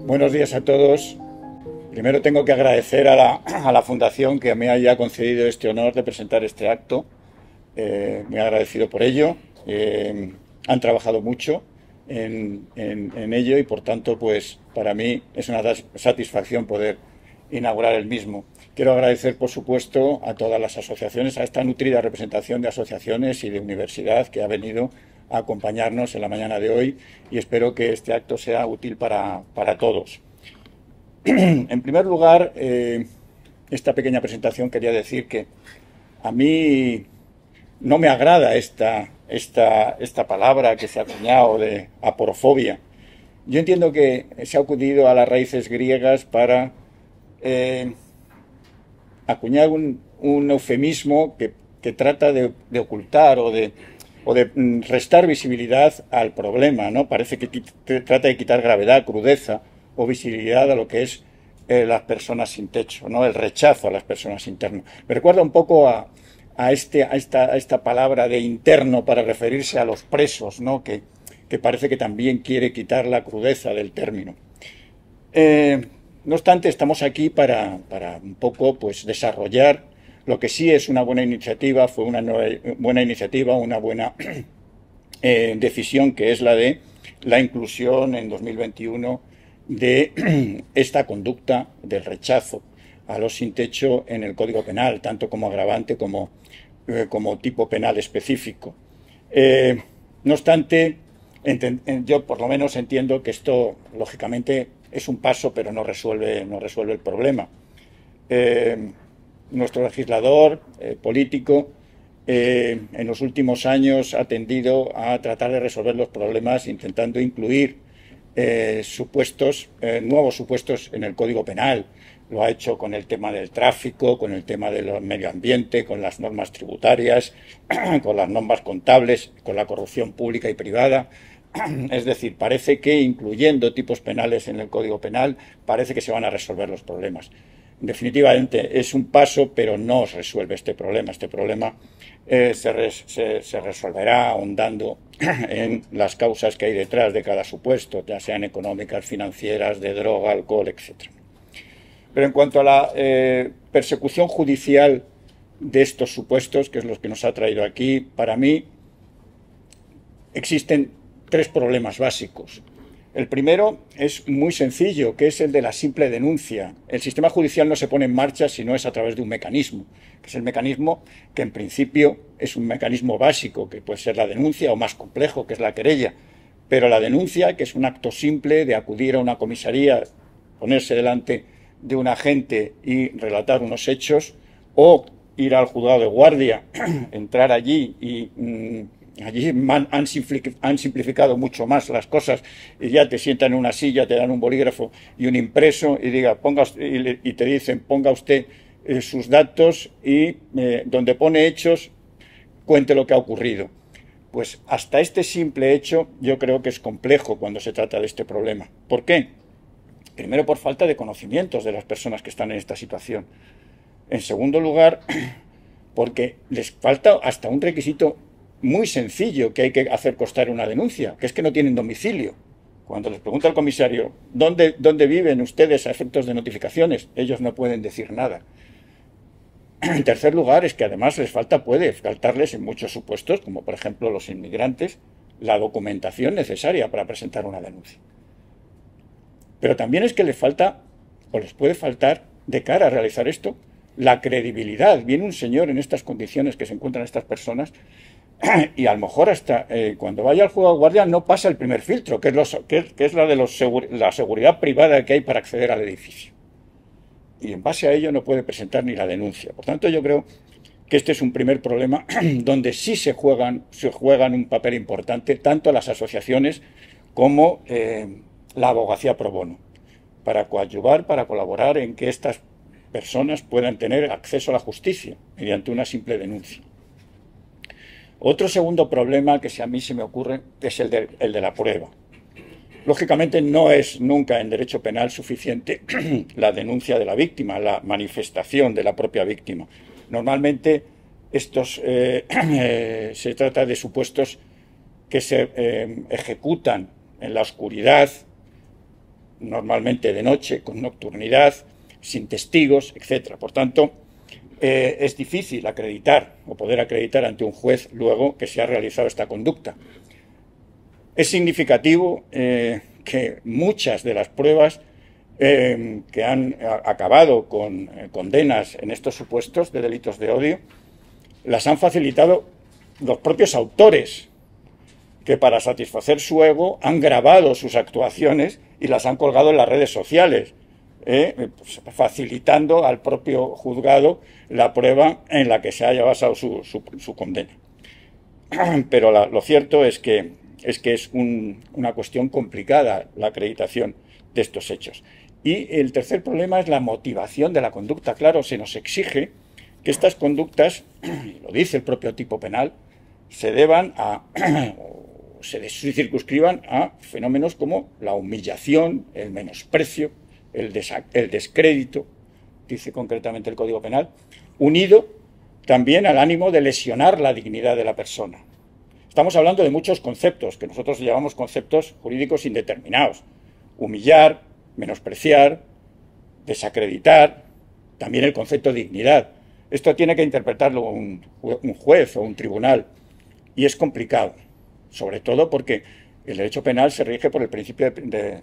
Buenos días a todos. Primero tengo que agradecer a la Fundación que me haya concedido este honor de presentar este acto. Muy agradecido por ello. Han trabajado mucho en ello y por tanto, pues para mí es una satisfacción poder inaugurar el mismo. Quiero agradecer, por supuesto, a todas las asociaciones, a esta nutrida representación de asociaciones y de universidad que ha venido a acompañarnos en la mañana de hoy y espero que este acto sea útil para todos. En primer lugar, esta pequeña presentación quería decir que a mí no me agrada esta palabra que se ha acuñado de aporofobia. Yo entiendo que se ha acudido a las raíces griegas para acuñar un eufemismo que trata de ocultar o de restar visibilidad al problema, ¿no? Parece que trata de quitar gravedad, crudeza o visibilidad a lo que es las personas sin techo, ¿no? El rechazo a las personas internas. Me recuerda un poco a esta palabra de interno para referirse a los presos, ¿no? Que parece que también quiere quitar la crudeza del término. No obstante, estamos aquí para un poco pues, desarrollar lo que sí es una buena iniciativa, fue una buena iniciativa, una buena decisión, que es la de la inclusión en 2021 de esta conducta del rechazo a los sin techo en el Código Penal, tanto como agravante como tipo penal específico. No obstante, yo por lo menos entiendo que esto, lógicamente, es un paso, pero no resuelve el problema. Nuestro legislador político en los últimos años ha tendido a tratar de resolver los problemas intentando incluir nuevos supuestos en el Código Penal. Lo ha hecho con el tema del tráfico, con el tema del medio ambiente, con las normas tributarias, con las normas contables, con la corrupción pública y privada. Es decir, parece que incluyendo tipos penales en el Código Penal, parece que se van a resolver los problemas. Definitivamente es un paso, pero no resuelve este problema. Este problema se resolverá ahondando en las causas que hay detrás de cada supuesto, ya sean económicas, financieras, de droga, alcohol, etc. Pero en cuanto a la persecución judicial de estos supuestos, que es lo que nos ha traído aquí, para mí existen tres problemas básicos. El primero es muy sencillo, que es el de la simple denuncia. El sistema judicial no se pone en marcha si no es a través de un mecanismo, que es el mecanismo que en principio es un mecanismo básico, que puede ser la denuncia, o más complejo, que es la querella. Pero la denuncia, que es un acto simple de acudir a una comisaría, ponerse delante de un agente y relatar unos hechos, o ir al juzgado de guardia, entrar allí y allí han simplificado mucho más las cosas y ya te sientan en una silla, te dan un bolígrafo y un impreso y te dicen ponga usted sus datos y donde pone hechos cuente lo que ha ocurrido. Pues hasta este simple hecho yo creo que es complejo cuando se trata de este problema. ¿Por qué? Primero por falta de conocimientos de las personas que están en esta situación. En segundo lugar, porque les falta hasta un requisito muy sencillo que hay que hacer constar una denuncia, que es que no tienen domicilio. Cuando les pregunta el comisario ¿dónde viven ustedes a efectos de notificaciones? Ellos no pueden decir nada. En tercer lugar, es que además puede faltarles en muchos supuestos, como por ejemplo los inmigrantes, la documentación necesaria para presentar una denuncia. Pero también es que les puede faltar, de cara a realizar esto, la credibilidad. Viene un señor en estas condiciones que se encuentran estas personas y a lo mejor hasta cuando vaya al juzgado de guardia no pasa el primer filtro, que es la seguridad privada que hay para acceder al edificio. Y en base a ello no puede presentar ni la denuncia. Por tanto, yo creo que este es un primer problema donde sí se juegan un papel importante tanto las asociaciones como la abogacía pro bono, para coadyuvar, para colaborar en que estas personas puedan tener acceso a la justicia mediante una simple denuncia. Otro segundo problema que a mí se me ocurre es el de la prueba. Lógicamente no es nunca en derecho penal suficiente la denuncia de la víctima, la manifestación de la propia víctima. Normalmente se trata de supuestos que se ejecutan en la oscuridad, normalmente de noche, con nocturnidad, sin testigos, etc. Por tanto, es difícil acreditar o poder acreditar ante un juez luego que se ha realizado esta conducta. Es significativo que muchas de las pruebas que han acabado con condenas en estos supuestos de delitos de odio las han facilitado los propios autores, que para satisfacer su ego han grabado sus actuaciones y las han colgado en las redes sociales, pues facilitando al propio juzgado la prueba en la que se haya basado su condena. Pero lo cierto es que es una cuestión complicada la acreditación de estos hechos. Y el tercer problema es la motivación de la conducta. Claro, se nos exige que estas conductas, y lo dice el propio tipo penal, se deban a, o se circunscriban a fenómenos como la humillación, el menosprecio, el descrédito, dice concretamente el Código Penal, unido también al ánimo de lesionar la dignidad de la persona. Estamos hablando de muchos conceptos, que nosotros llamamos conceptos jurídicos indeterminados. Humillar, menospreciar, desacreditar, también el concepto de dignidad. Esto tiene que interpretarlo un juez o un tribunal y es complicado, sobre todo porque el derecho penal se rige por el principio de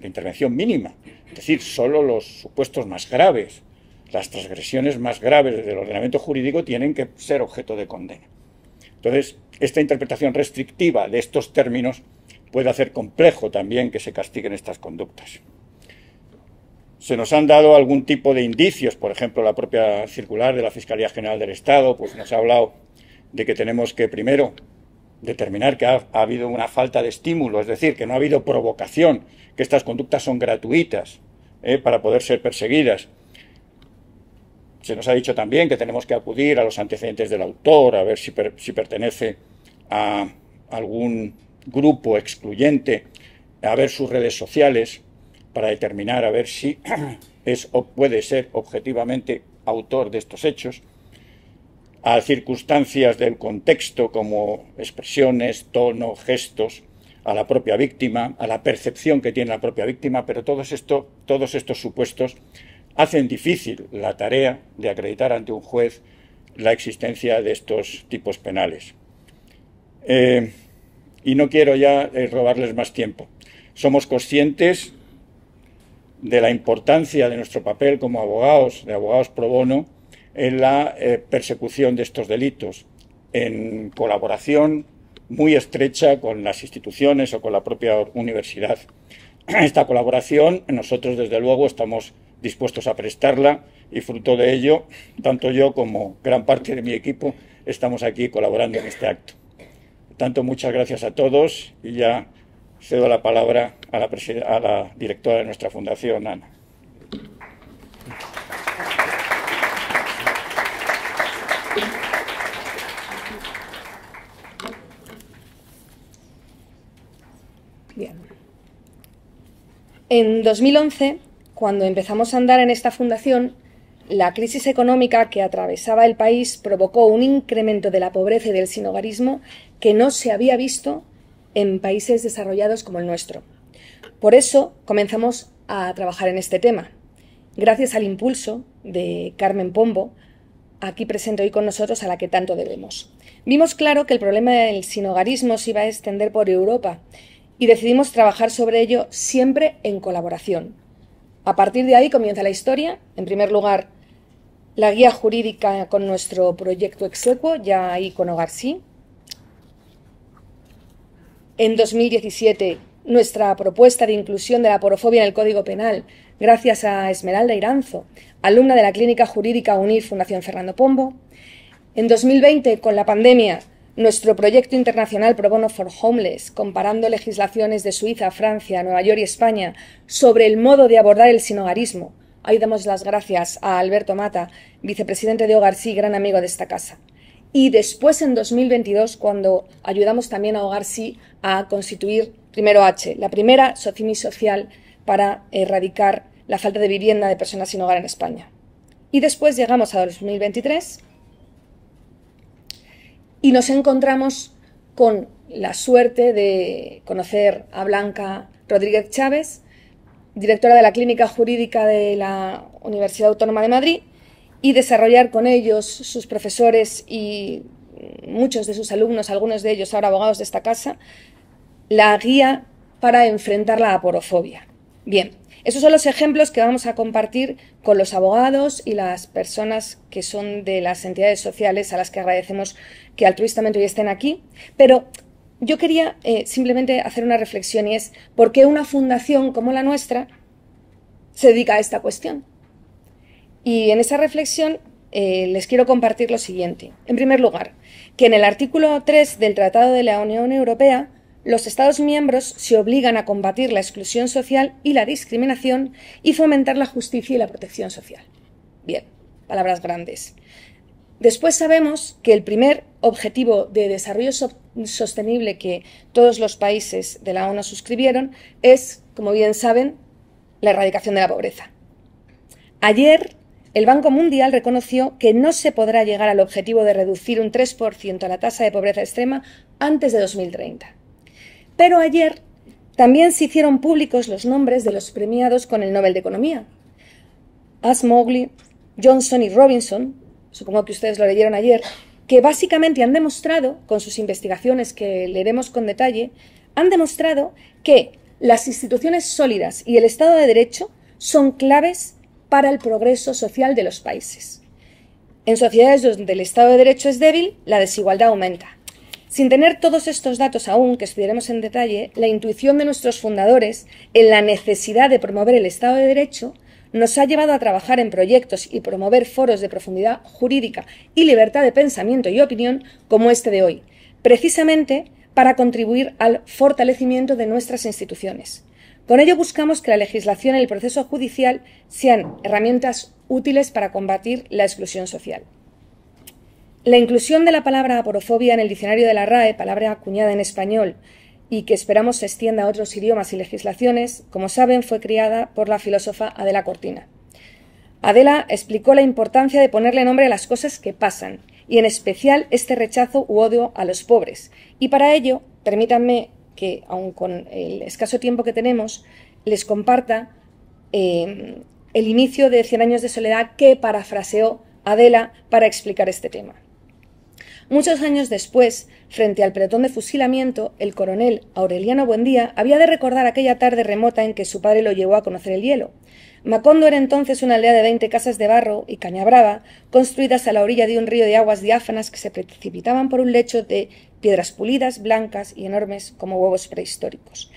intervención mínima, es decir, solo los supuestos más graves, las transgresiones más graves del ordenamiento jurídico tienen que ser objeto de condena. Entonces, esta interpretación restrictiva de estos términos puede hacer complejo también que se castiguen estas conductas. Se nos han dado algún tipo de indicios, por ejemplo, la propia circular de la Fiscalía General del Estado pues nos ha hablado de que tenemos que primero determinar que ha habido una falta de estímulo, es decir, que no ha habido provocación, que estas conductas son gratuitas para poder ser perseguidas. Se nos ha dicho también que tenemos que acudir a los antecedentes del autor, a ver si pertenece a algún grupo excluyente, a ver sus redes sociales, para determinar a ver si es o puede ser objetivamente autor de estos hechos, a circunstancias del contexto como expresiones, tono, gestos, a la propia víctima, a la percepción que tiene la propia víctima, pero todos estos supuestos hacen difícil la tarea de acreditar ante un juez la existencia de estos tipos penales. Y no quiero ya robarles más tiempo. Somos conscientes de la importancia de nuestro papel como abogados, de abogados pro bono, en la persecución de estos delitos, en colaboración muy estrecha con las instituciones o con la propia universidad. Esta colaboración, nosotros desde luego estamos dispuestos a prestarla y fruto de ello, tanto yo como gran parte de mi equipo estamos aquí colaborando en este acto. Por tanto, muchas gracias a todos y ya cedo la palabra a la directora de nuestra fundación, Ana. Bien. En 2011, cuando empezamos a andar en esta fundación, la crisis económica que atravesaba el país provocó un incremento de la pobreza y del sinhogarismo que no se había visto en países desarrollados como el nuestro. Por eso comenzamos a trabajar en este tema. Gracias al impulso de Carmen Pombo, aquí presente hoy con nosotros, a la que tanto debemos. Vimos claro que el problema del sinhogarismo se iba a extender por Europa y decidimos trabajar sobre ello siempre en colaboración. A partir de ahí comienza la historia. En primer lugar, la guía jurídica con nuestro proyecto exequo, ya ahí con Hogar Sí. En 2017, nuestra propuesta de inclusión de la aporofobia en el Código Penal, gracias a Esmeralda Iranzo, alumna de la Clínica Jurídica UNIR Fundación Fernando Pombo. En 2020, con la pandemia, nuestro proyecto internacional Pro Bono for Homeless, comparando legislaciones de Suiza, Francia, Nueva York y España sobre el modo de abordar el sinhogarismo. Ahí damos las gracias a Alberto Mata, vicepresidente de Hogar Sí, gran amigo de esta casa. Y después, en 2022, cuando ayudamos también a Hogar Sí a constituir, primero H, la primera SOCIMI social para erradicar la falta de vivienda de personas sin hogar en España. Y después llegamos a 2023 y nos encontramos con la suerte de conocer a Blanca Rodríguez Chávez, directora de la Clínica Jurídica de la Universidad Autónoma de Madrid, y desarrollar con ellos, sus profesores y muchos de sus alumnos, algunos de ellos ahora abogados de esta casa, la guía para enfrentar la aporofobia. Bien, esos son los ejemplos que vamos a compartir con los abogados y las personas que son de las entidades sociales a las que agradecemos que altruistamente hoy estén aquí, pero yo quería simplemente hacer una reflexión, y es ¿por qué una fundación como la nuestra se dedica a esta cuestión? Y en esa reflexión les quiero compartir lo siguiente. En primer lugar, que en el artículo 3 del Tratado de la Unión Europea, los Estados miembros se obligan a combatir la exclusión social y la discriminación y fomentar la justicia y la protección social. Bien, palabras grandes. Después sabemos que el primer objetivo de desarrollo sostenible que todos los países de la ONU suscribieron es, como bien saben, la erradicación de la pobreza. Ayer, el Banco Mundial reconoció que no se podrá llegar al objetivo de reducir un 3% la tasa de pobreza extrema antes de 2030. Pero ayer también se hicieron públicos los nombres de los premiados con el Nobel de Economía. Acemoglu, Johnson y Robinson, supongo que ustedes lo leyeron ayer, que básicamente han demostrado, con sus investigaciones que leeremos con detalle, han demostrado que las instituciones sólidas y el Estado de Derecho son claves para el progreso social de los países. En sociedades donde el Estado de Derecho es débil, la desigualdad aumenta. Sin tener todos estos datos aún, que estudiaremos en detalle, la intuición de nuestros fundadores en la necesidad de promover el Estado de Derecho nos ha llevado a trabajar en proyectos y promover foros de profundidad jurídica y libertad de pensamiento y opinión como este de hoy, precisamente para contribuir al fortalecimiento de nuestras instituciones. Con ello buscamos que la legislación y el proceso judicial sean herramientas útiles para combatir la exclusión social. La inclusión de la palabra aporofobia en el diccionario de la RAE, palabra acuñada en español y que esperamos se extienda a otros idiomas y legislaciones, como saben, fue creada por la filósofa Adela Cortina. Adela explicó la importancia de ponerle nombre a las cosas que pasan, y en especial este rechazo u odio a los pobres. Y para ello, permítanme que, aun con el escaso tiempo que tenemos, les comparta el inicio de 100 años de soledad que parafraseó Adela para explicar este tema. Muchos años después, frente al pelotón de fusilamiento, el coronel Aureliano Buendía había de recordar aquella tarde remota en que su padre lo llevó a conocer el hielo. Macondo era entonces una aldea de 20 casas de barro y caña brava, construidas a la orilla de un río de aguas diáfanas que se precipitaban por un lecho de piedras pulidas, blancas y enormes como huevos prehistóricos.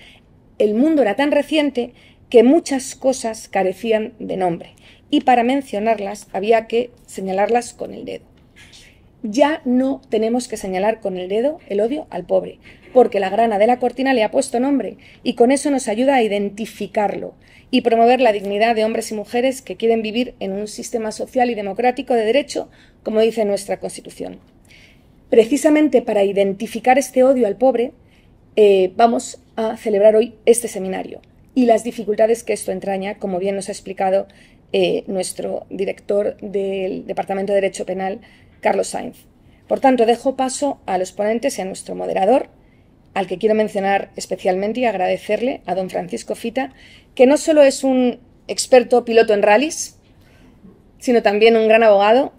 El mundo era tan reciente que muchas cosas carecían de nombre, y para mencionarlas había que señalarlas con el dedo. Ya no tenemos que señalar con el dedo el odio al pobre, porque la gran Adela Cortina le ha puesto nombre, y con eso nos ayuda a identificarlo y promover la dignidad de hombres y mujeres que quieren vivir en un sistema social y democrático de derecho, como dice nuestra Constitución. Precisamente para identificar este odio al pobre, vamos a celebrar hoy este seminario y las dificultades que esto entraña, como bien nos ha explicado nuestro director del Departamento de Derecho Penal, Carlos Sainz. Por tanto, dejo paso a los ponentes y a nuestro moderador, al que quiero mencionar especialmente y agradecerle a don Francisco Fita, que no solo es un experto piloto en rallies, sino también un gran abogado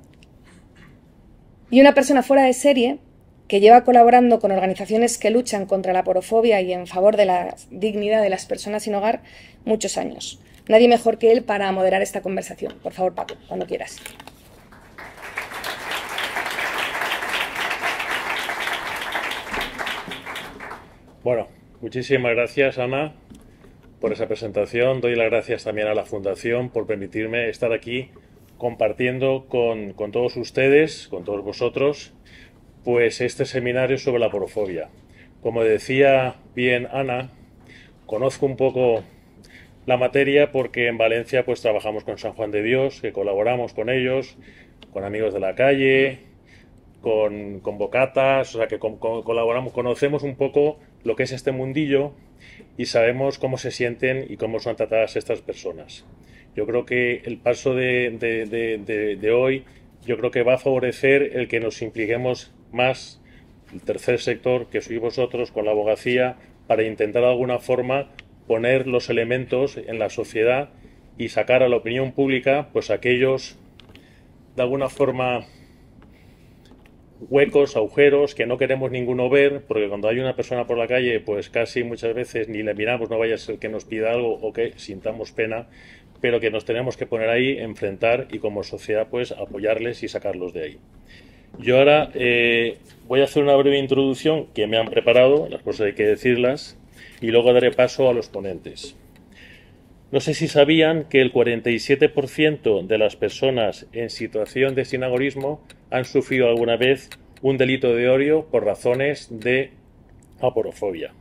y una persona fuera de serie que lleva colaborando con organizaciones que luchan contra la aporofobia y en favor de la dignidad de las personas sin hogar muchos años. Nadie mejor que él para moderar esta conversación. Por favor, Paco, cuando quieras. Bueno, muchísimas gracias, Ana, por esa presentación. Doy las gracias también a la Fundación por permitirme estar aquí compartiendo con todos ustedes, con todos vosotros, pues este seminario sobre la aporofobia. Como decía bien Ana, conozco un poco la materia porque en Valencia pues trabajamos con San Juan de Dios, que colaboramos con ellos, con Amigos de la Calle, con Bocatas, o sea que colaboramos, conocemos un poco lo que es este mundillo y sabemos cómo se sienten y cómo son tratadas estas personas. Yo creo que el paso de hoy, yo creo que va a favorecer el que nos impliquemos más, el tercer sector, que sois vosotros, con la abogacía, para intentar de alguna forma poner los elementos en la sociedad y sacar a la opinión pública pues aquellos, de alguna forma, huecos, agujeros que no queremos ninguno ver, porque cuando hay una persona por la calle, pues casi muchas veces ni le miramos, no vaya a ser que nos pida algo o que sintamos pena, pero que nos tenemos que poner ahí, enfrentar y como sociedad pues apoyarles y sacarlos de ahí. Yo ahora voy a hacer una breve introducción que me han preparado, las cosas hay que decirlas, y luego daré paso a los ponentes. No sé si sabían que el 47% de las personas en situación de sinagorismo han sufrido alguna vez un delito de odio por razones de aporofobia.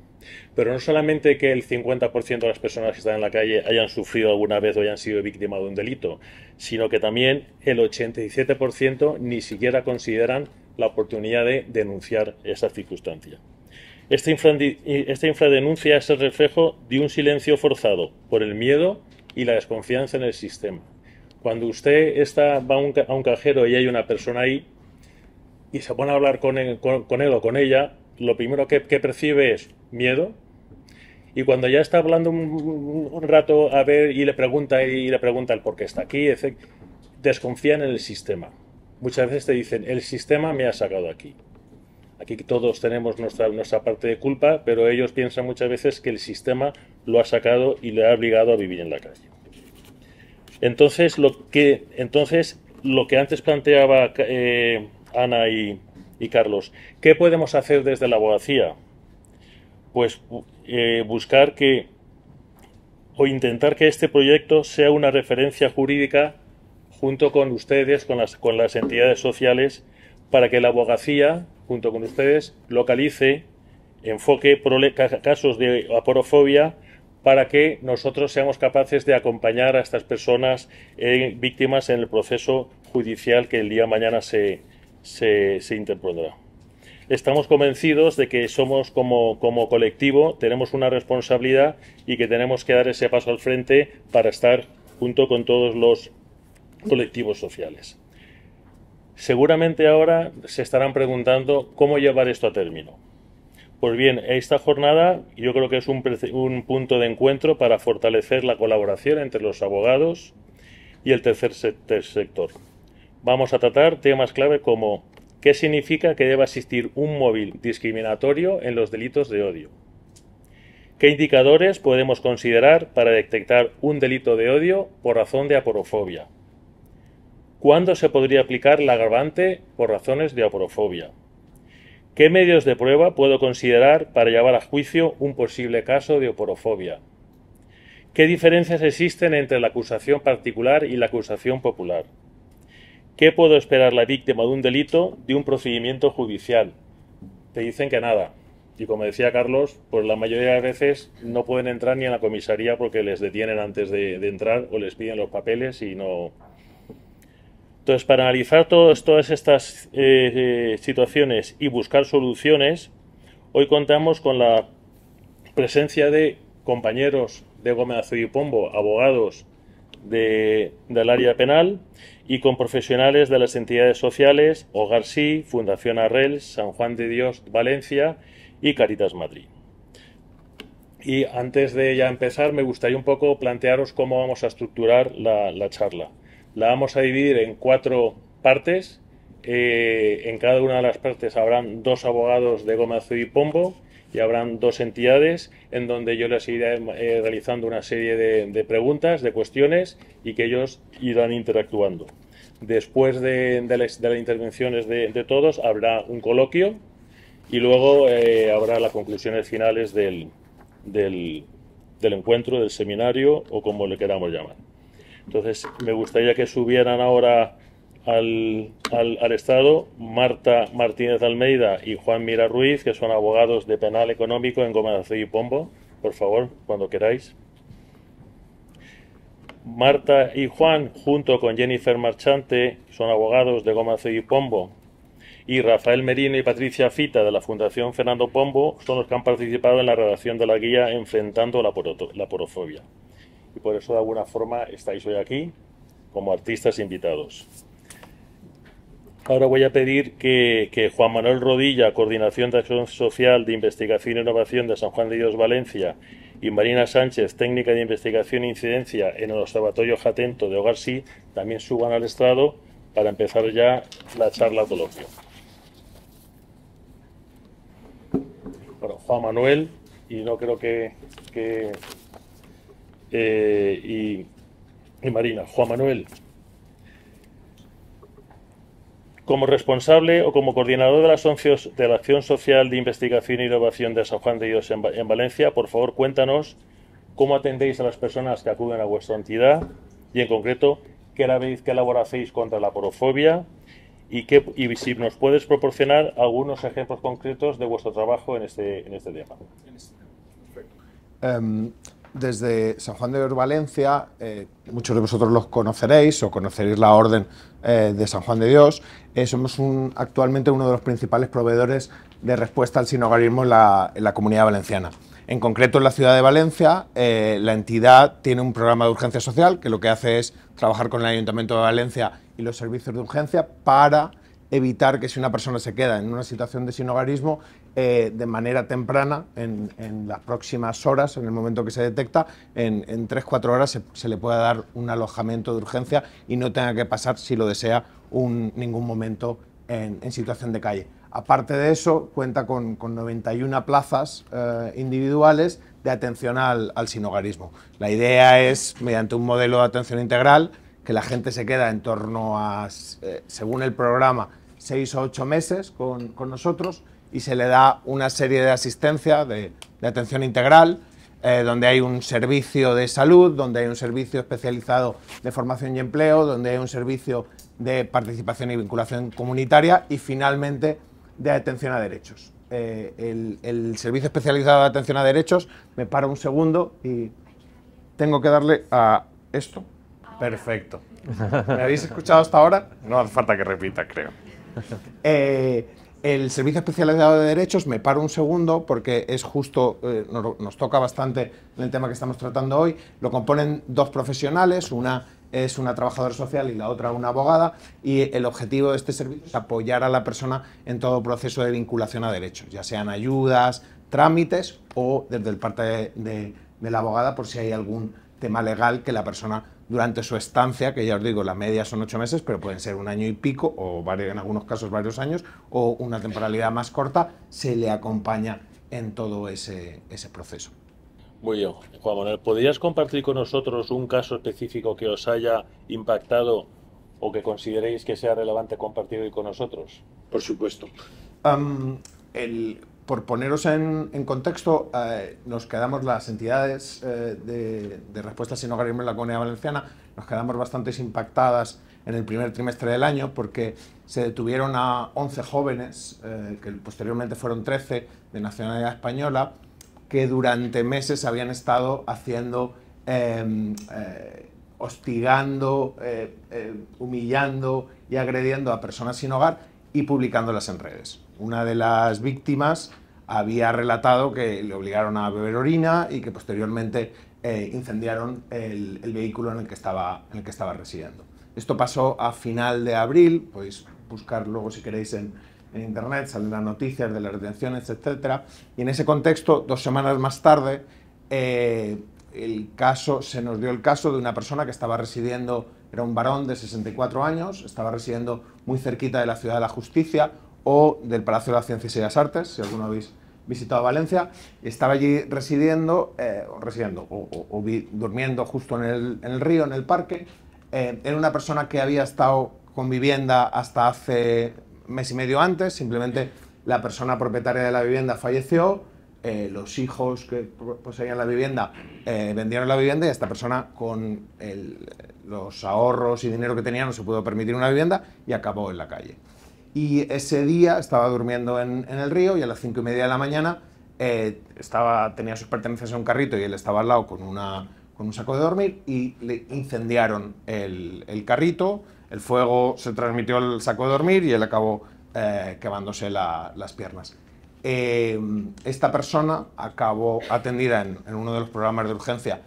Pero no solamente que el 50% de las personas que están en la calle hayan sufrido alguna vez o hayan sido víctimas de un delito, sino que también el 87% ni siquiera consideran la oportunidad de denunciar esa circunstancia. Esta infradenuncia es el reflejo de un silencio forzado por el miedo y la desconfianza en el sistema. Cuando usted va a un cajero y hay una persona ahí y se pone a hablar con él o con ella, lo primero que percibe es miedo. Y cuando ya está hablando un rato a ver y le pregunta el por qué está aquí, desconfían en el sistema. Muchas veces te dicen, el sistema me ha sacado aquí. Aquí todos tenemos nuestra parte de culpa, pero ellos piensan muchas veces que el sistema lo ha sacado y le ha obligado a vivir en la calle. Entonces, lo que antes planteaba Ana y Carlos, ¿qué podemos hacer desde la abogacía? Pues buscar o intentar que este proyecto sea una referencia jurídica junto con ustedes, con las entidades sociales, para que la abogacía, junto con ustedes, localice, enfoque casos de aporofobia para que nosotros seamos capaces de acompañar a estas personas víctimas en el proceso judicial que el día de mañana se interpondrá. Estamos convencidos de que somos como colectivo, tenemos una responsabilidad y que tenemos que dar ese paso al frente para estar junto con todos los colectivos sociales. Seguramente ahora se estarán preguntando cómo llevar esto a término. Pues bien, esta jornada yo creo que es un punto de encuentro para fortalecer la colaboración entre los abogados y el tercer sector. Vamos a tratar temas clave como ¿qué significa que deba existir un móvil discriminatorio en los delitos de odio? ¿Qué indicadores podemos considerar para detectar un delito de odio por razón de aporofobia? ¿Cuándo se podría aplicar la agravante por razones de aporofobia? ¿Qué medios de prueba puedo considerar para llevar a juicio un posible caso de aporofobia? ¿Qué diferencias existen entre la acusación particular y la acusación popular? ¿Qué puedo esperar la víctima de un delito de un procedimiento judicial? Te dicen que nada. Y como decía Carlos, pues la mayoría de las veces no pueden entrar ni a la comisaría porque les detienen antes de entrar o les piden los papeles y no. Entonces, para analizar todas estas situaciones y buscar soluciones, hoy contamos con la presencia de compañeros de Gómez Azzouz y Pombo, abogados del área penal, y con profesionales de las entidades sociales, Hogar Sí, Fundación Arrels, San Juan de Dios Valencia y Caritas Madrid. Y antes de ya empezar, me gustaría un poco plantearos cómo vamos a estructurar la charla. La vamos a dividir en 4 partes. En cada una de las partes habrán 2 abogados de Gómez Azzouz y Pombo y habrán 2 entidades en donde yo les iré realizando una serie de preguntas, de cuestiones y que ellos irán interactuando. Después de las intervenciones de todos habrá un coloquio y luego habrá las conclusiones finales del encuentro, del seminario o como le queramos llamar. Entonces, me gustaría que subieran ahora al estrado Marta Martínez de Almeida y Juan Mira Ruiz, que son abogados de penal económico en Gómez Azzouz y Pombo. Por favor, cuando queráis. Marta y Juan, junto con Jennifer Marchante, son abogados de Gómez Azzouz y Pombo, y Rafael Merino y Patricia Fita, de la Fundación Fernando Pombo, son los que han participado en la redacción de la guía Enfrentando la Aporofobia. Y por eso, de alguna forma, estáis hoy aquí como artistas invitados. Ahora voy a pedir que Juan Manuel Rodilla, Coordinación de Acción Social de Investigación e Innovación de San Juan de Dios Valencia, y Marina Sánchez, técnica de investigación e incidencia en el Observatorio Jatento de Hogar Sí, también suban al estrado para empezar ya la charla coloquio. Bueno, Juan Manuel, y no creo y Marina. Juan Manuel, como responsable o como coordinador de la Acción Social de Investigación e Innovación de San Juan de Dios en Valencia, por favor, cuéntanos cómo atendéis a las personas que acuden a vuestra entidad y, en concreto, qué labor hacéis contra la aporofobia y si nos puedes proporcionar algunos ejemplos concretos de vuestro trabajo en este tema. Desde San Juan de Dios, Valencia, muchos de vosotros los conoceréis o conoceréis la Orden de San Juan de Dios. Somos actualmente uno de los principales proveedores de respuesta al sinhogarismo en la Comunidad Valenciana. En concreto, en la ciudad de Valencia, la entidad tiene un programa de urgencia social que lo que hace es trabajar con el Ayuntamiento de Valencia y los servicios de urgencia para evitar que si una persona se queda en una situación de sinhogarismo, de manera temprana, en las próximas horas, en el momento que se detecta, en 3-4 horas se le pueda dar un alojamiento de urgencia y no tenga que pasar, si lo desea, ningún momento en situación de calle. Aparte de eso, cuenta con 91 plazas individuales de atención al sinhogarismo. La idea es, mediante un modelo de atención integral, que la gente se queda en torno a, según el programa, 6 o 8 meses con nosotros, y se le da una serie de asistencia de atención integral, donde hay un servicio de salud, donde hay un servicio especializado de formación y empleo, donde hay un servicio de participación y vinculación comunitaria y finalmente de atención a derechos. El servicio especializado de atención a derechos, me paro un segundo y tengo que darle a esto. Perfecto. ¿Me habéis escuchado hasta ahora? No hace falta que repita, creo. El servicio especializado de derechos, me paro un segundo porque es justo, nos toca bastante en el tema que estamos tratando hoy. Lo componen dos profesionales, una es una trabajadora social y la otra una abogada, y el objetivo de este servicio es apoyar a la persona en todo proceso de vinculación a derechos, ya sean ayudas, trámites o desde el parte de la abogada por si hay algún tema legal que la persona durante su estancia, que ya os digo, la media son 8 meses, pero pueden ser 1 año y pico, o en algunos casos varios años, o una temporalidad más corta, se le acompaña en todo ese proceso. Muy bien, Juan Manuel, ¿podrías compartir con nosotros un caso específico que os haya impactado o que consideréis que sea relevante compartir hoy con nosotros? Por supuesto. Por poneros en contexto, nos quedamos las entidades de respuesta al sinhogarismo en la Comunidad Valenciana, nos quedamos bastante impactadas en el primer trimestre del año porque se detuvieron a 11 jóvenes, que posteriormente fueron 13 de nacionalidad española, que durante meses habían estado haciendo, hostigando, humillando y agrediendo a personas sin hogar y publicándolas en redes. Una de las víctimas había relatado que le obligaron a beber orina y que posteriormente incendiaron el vehículo en el que estaba residiendo. Esto pasó a final de abril, podéis buscar luego si queréis en internet, salen las noticias de las detenciones, etc. Y en ese contexto, 2 semanas más tarde, se nos dio el caso de una persona que estaba residiendo, era un varón de 64 años, estaba residiendo muy cerquita de la Ciudad de la Justicia o del Palacio de las Ciencias y las Artes, si alguno habéis visitado Valencia, estaba allí residiendo o durmiendo justo en el río, en el parque. Era una persona que había estado con vivienda hasta hace mes y medio antes, simplemente la persona propietaria de la vivienda falleció, los hijos que poseían la vivienda vendieron la vivienda y esta persona con los ahorros y dinero que tenía no se pudo permitir una vivienda y acabó en la calle. Y ese día estaba durmiendo en el río y a las 5:30 de la mañana tenía sus pertenencias en un carrito y él estaba al lado con un saco de dormir y le incendiaron el carrito, el fuego se transmitió al saco de dormir y él acabó quemándose las piernas. Esta persona acabó atendida en uno de los programas de urgencia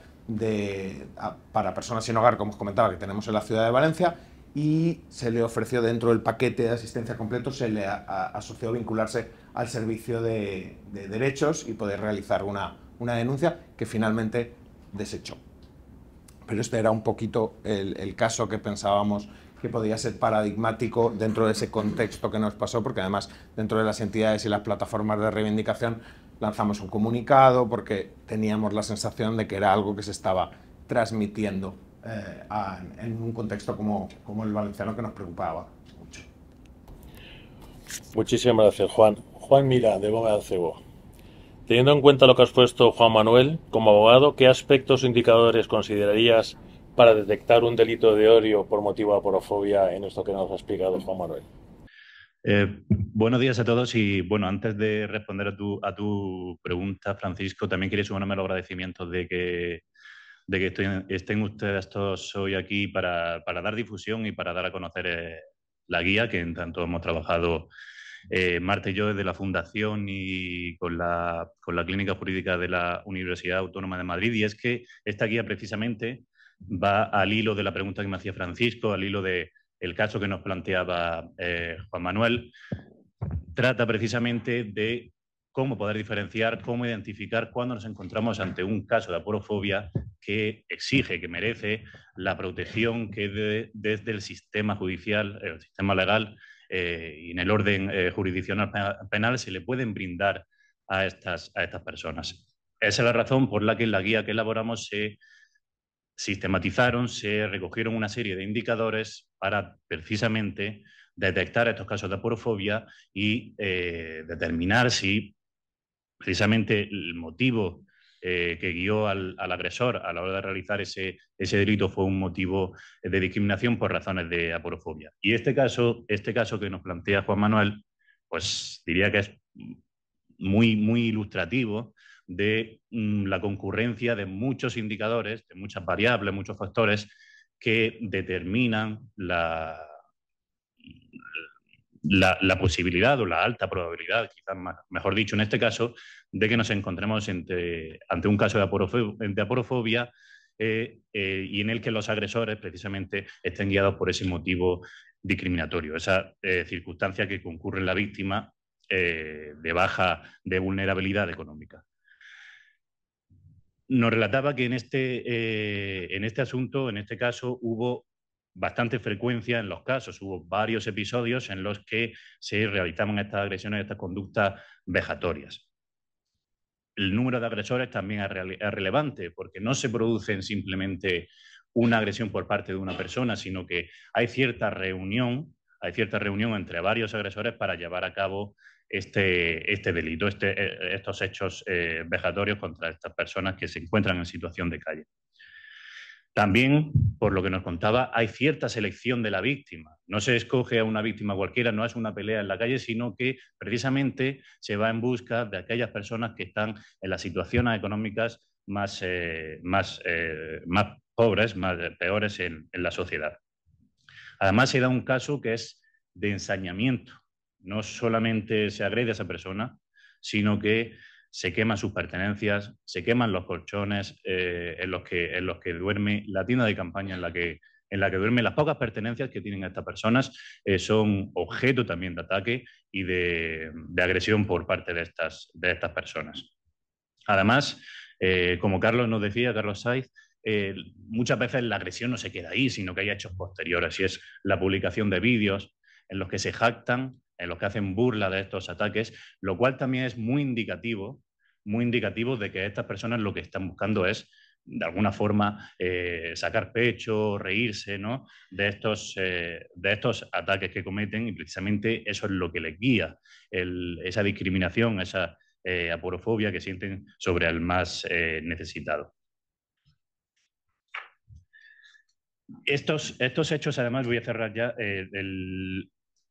para personas sin hogar, como os comentaba, que tenemos en la ciudad de Valencia, y se le ofreció dentro del paquete de asistencia completo, se le asoció vincularse al servicio de derechos y poder realizar una una denuncia que finalmente desechó. Pero este era un poquito el caso que pensábamos que podía ser paradigmático dentro de ese contexto que nos pasó, porque además dentro de las entidades y las plataformas de reivindicación lanzamos un comunicado porque teníamos la sensación de que era algo que se estaba transmitiendo en un contexto como el valenciano, que nos preocupaba mucho. Muchísimas gracias, Juan. Juan Mira, de Gómez Alcebo. Teniendo en cuenta lo que has puesto, Juan Manuel, como abogado, ¿qué aspectos o indicadores considerarías para detectar un delito de odio por motivo de aporofobia en esto que nos ha explicado Juan Manuel? Buenos días a todos y bueno, antes de responder a tu pregunta, Francisco, también quería sumarme los agradecimientos de que estén ustedes todos hoy aquí para dar difusión y para dar a conocer la guía que en tanto hemos trabajado Marta y yo desde la Fundación y con la Clínica Jurídica de la Universidad Autónoma de Madrid. Y es que esta guía precisamente va al hilo de la pregunta que me hacía Francisco, al hilo de el caso que nos planteaba Juan Manuel. Trata precisamente de cómo poder diferenciar, cómo identificar cuando nos encontramos ante un caso de aporofobia que exige, que merece la protección que desde el sistema judicial, el sistema legal y en el orden jurisdiccional penal se le pueden brindar a estas personas. Esa es la razón por la que en la guía que elaboramos se sistematizaron, se recogieron una serie de indicadores para precisamente detectar estos casos de aporofobia y determinar si precisamente el motivo que guió al agresor a la hora de realizar ese delito fue un motivo de discriminación por razones de aporofobia. Y este caso que nos plantea Juan Manuel, pues diría que es muy ilustrativo de la concurrencia de muchos indicadores, de muchas variables, muchos factores que determinan la posibilidad o la alta probabilidad, quizás mejor dicho en este caso, de que nos encontremos ante un caso de aporofobia y en el que los agresores precisamente estén guiados por ese motivo discriminatorio, esa circunstancia que concurre en la víctima de vulnerabilidad económica. Nos relataba que en este asunto, en este caso, hubo bastante frecuencia en los casos, hubo varios episodios en los que se realizaban estas agresiones, estas conductas vejatorias. El número de agresores también es relevante, porque no se producen simplemente una agresión por parte de una persona, sino que hay cierta reunión entre varios agresores para llevar a cabo este delito, estos hechos vejatorios contra estas personas que se encuentran en situación de calle. También, por lo que nos contaba, hay cierta selección de la víctima. No se escoge a una víctima cualquiera, no es una pelea en la calle, sino que precisamente se va en busca de aquellas personas que están en las situaciones económicas más pobres, peores en la sociedad. Además, se da un caso que es de ensañamiento. No solamente se agrede a esa persona, sino que se queman sus pertenencias, se queman los colchones en los que duerme, la tienda de campaña en la que duerme. Las pocas pertenencias que tienen estas personas son objeto también de ataque y de agresión por parte de estas personas. Además, como Carlos nos decía, Carlos Saiz, muchas veces la agresión no se queda ahí, sino que hay hechos posteriores, y es la publicación de vídeos en los que se jactan, en los que hacen burla de estos ataques, lo cual también es muy indicativo de que estas personas lo que están buscando es, de alguna forma, sacar pecho, reírse, ¿no?, de estos ataques que cometen, y precisamente eso es lo que les guía, esa discriminación, esa aporofobia que sienten sobre el más necesitado. Estos hechos, además, voy a cerrar ya,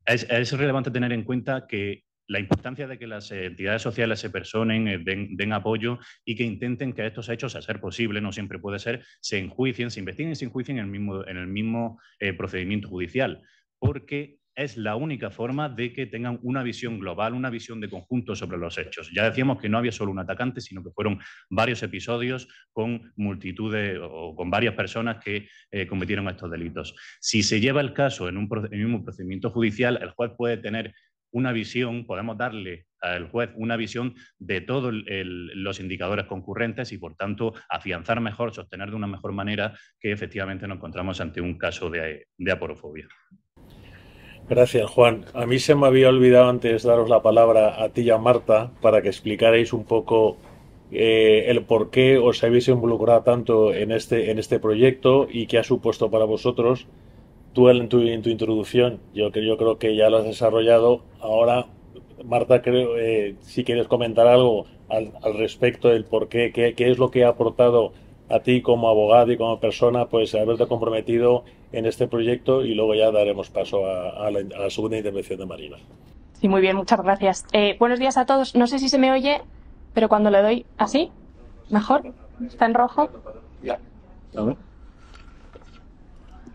es relevante tener en cuenta que la importancia de que las entidades sociales se personen, den apoyo y que intenten que estos hechos, a ser posible, no siempre puede ser, se enjuicien, se investiguen y se enjuicien en el mismo procedimiento judicial, porque es la única forma de que tengan una visión global, una visión de conjunto sobre los hechos. Ya decíamos que no había solo un atacante, sino que fueron varios episodios con multitudes o con varias personas que cometieron estos delitos. Si se lleva el caso en un mismo procedimiento judicial, el juez puede tener una visión, podemos darle al juez una visión de todos los indicadores concurrentes y, por tanto, afianzar mejor, sostener de una mejor manera que efectivamente nos encontramos ante un caso de aporofobia. Gracias, Juan. A mí se me había olvidado antes daros la palabra a ti y a Marta para que explicarais un poco el por qué os habéis involucrado tanto en este proyecto y qué ha supuesto para vosotros. Tú en tu introducción, yo creo que ya lo has desarrollado. Ahora, Marta, si quieres comentar algo al respecto del por qué, qué es lo que ha aportado a ti como abogado y como persona, pues haberte comprometido en este proyecto, y luego ya daremos paso a la segunda intervención de Marina. Sí, muy bien, muchas gracias. Buenos días a todos. No sé si se me oye, pero cuando le doy así, ¿mejor? ¿Está en rojo? Ya. A ver.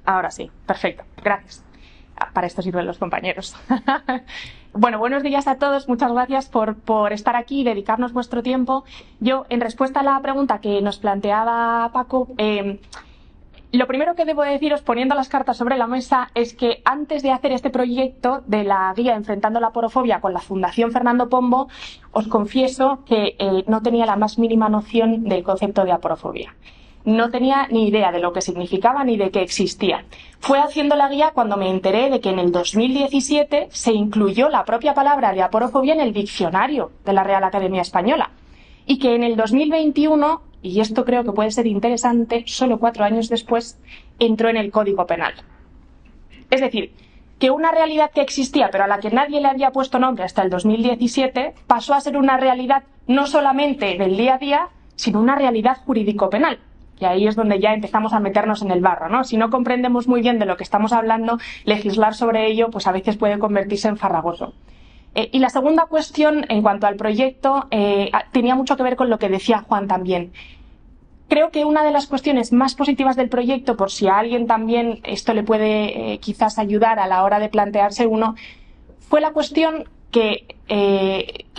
Ahora sí, perfecto. Gracias. Para esto sirven los compañeros. Bueno, buenos días a todos. Muchas gracias por estar aquí y dedicarnos vuestro tiempo. Yo, en respuesta a la pregunta que nos planteaba Paco, lo primero que debo deciros, poniendo las cartas sobre la mesa, es que antes de hacer este proyecto de la guía Enfrentando la Aporofobia con la Fundación Fernando Pombo, os confieso que no tenía la más mínima noción del concepto de aporofobia. No tenía ni idea de lo que significaba ni de que existía. Fue haciendo la guía cuando me enteré de que en el 2017 se incluyó la propia palabra de aporofobia en el diccionario de la Real Academia Española y que en el 2021, y esto creo que puede ser interesante, solo 4 años después, entró en el Código Penal. Es decir, que una realidad que existía pero a la que nadie le había puesto nombre hasta el 2017 pasó a ser una realidad no solamente del día a día, sino una realidad jurídico-penal. Y ahí es donde ya empezamos a meternos en el barro, ¿no? Si no comprendemos muy bien de lo que estamos hablando, legislar sobre ello, pues a veces puede convertirse en farragoso. Y la segunda cuestión, en cuanto al proyecto, tenía mucho que ver con lo que decía Juan también. Creo que una de las cuestiones más positivas del proyecto, por si a alguien también esto le puede quizás ayudar a la hora de plantearse uno, fue la cuestión que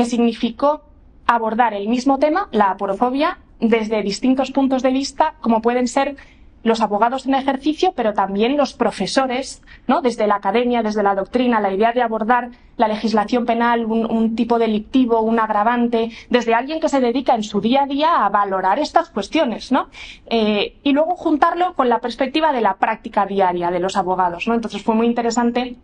significó abordar el mismo tema, la aporofobia, desde distintos puntos de vista, como pueden ser los abogados en ejercicio, pero también los profesores, ¿no? Desde la academia, desde la doctrina, la idea de abordar la legislación penal, un tipo delictivo, un agravante, desde alguien que se dedica en su día a día a valorar estas cuestiones, ¿no? Y luego juntarlo con la perspectiva de la práctica diaria de los abogados, ¿no? Entonces fue muy interesante.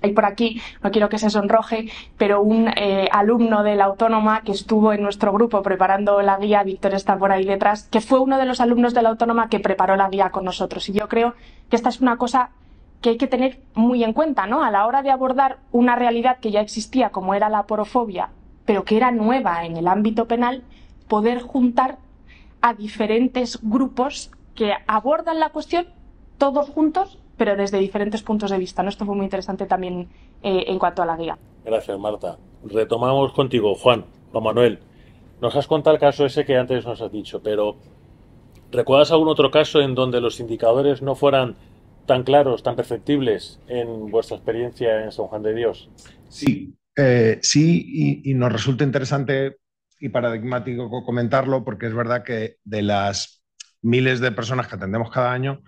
Y por aquí, no quiero que se sonroje, pero un alumno de la Autónoma que estuvo en nuestro grupo preparando la guía, Víctor está por ahí detrás, que fue uno de los alumnos de la Autónoma que preparó la guía con nosotros. Y yo creo que esta es una cosa que hay que tener muy en cuenta, ¿no? A la hora de abordar una realidad que ya existía, como era la aporofobia, pero que era nueva en el ámbito penal, poder juntar a diferentes grupos que abordan la cuestión todos juntos, pero desde diferentes puntos de vista, ¿no? Esto fue muy interesante también en cuanto a la guía. Gracias, Marta. Retomamos contigo, Juan Manuel. Nos has contado el caso ese que antes nos has dicho, pero ¿recuerdas algún otro caso en donde los indicadores no fueran tan claros, tan perceptibles en vuestra experiencia en San Juan de Dios? Sí, y nos resulta interesante y paradigmático comentarlo, porque es verdad que de las miles de personas que atendemos cada año,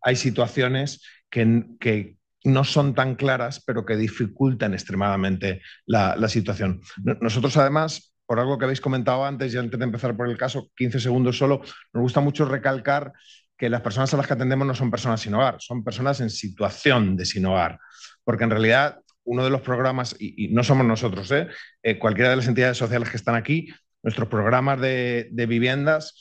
hay situaciones que no son tan claras, pero que dificultan extremadamente la situación. Nosotros, además, por algo que habéis comentado antes, y antes de empezar por el caso, 15 segundos solo, nos gusta mucho recalcar que las personas a las que atendemos no son personas sin hogar, son personas en situación de sin hogar, porque en realidad uno de los programas, y no somos nosotros, cualquiera de las entidades sociales que están aquí, nuestros programas de viviendas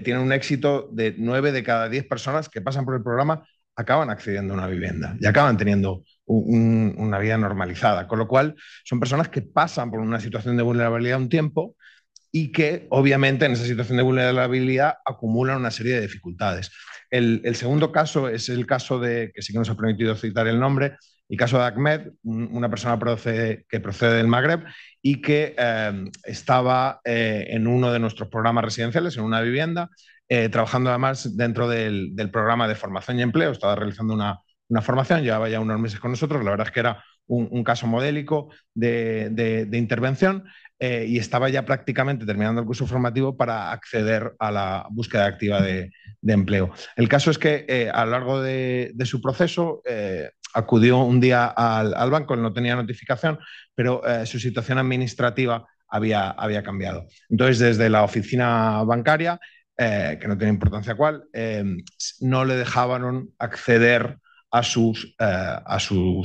tienen un éxito de 9 de cada 10 personas que pasan por el programa acaban accediendo a una vivienda y acaban teniendo una vida normalizada, con lo cual son personas que pasan por una situación de vulnerabilidad un tiempo y que obviamente en esa situación de vulnerabilidad acumulan una serie de dificultades. El segundo caso es el caso de, que sí que nos ha permitido citar el nombre, el caso de Ahmed, una persona que procede del Magreb y que estaba en uno de nuestros programas residenciales, en una vivienda, trabajando además dentro del programa de formación y empleo. Estaba realizando una formación, llevaba ya unos meses con nosotros. La verdad es que era un caso modélico de intervención y estaba ya prácticamente terminando el curso formativo para acceder a la búsqueda activa de empleo. El caso es que a lo largo de su proceso acudió un día al banco, él no tenía notificación, pero su situación administrativa había cambiado. Entonces, desde la oficina bancaria, que no tiene importancia cuál, no le dejaban acceder a sus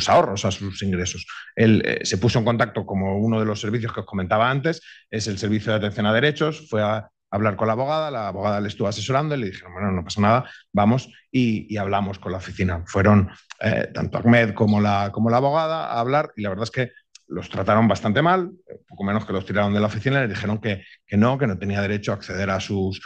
ahorros, a sus ingresos. Él se puso en contacto como uno de los servicios que os comentaba antes, es el servicio de atención a derechos, fue a hablar con la abogada le estuvo asesorando y le dijeron, bueno, no pasa nada, vamos y hablamos con la oficina. Fueron tanto Ahmed como la abogada a hablar y la verdad es que los trataron bastante mal, poco menos que los tiraron de la oficina y les dijeron que no tenía derecho a acceder a sus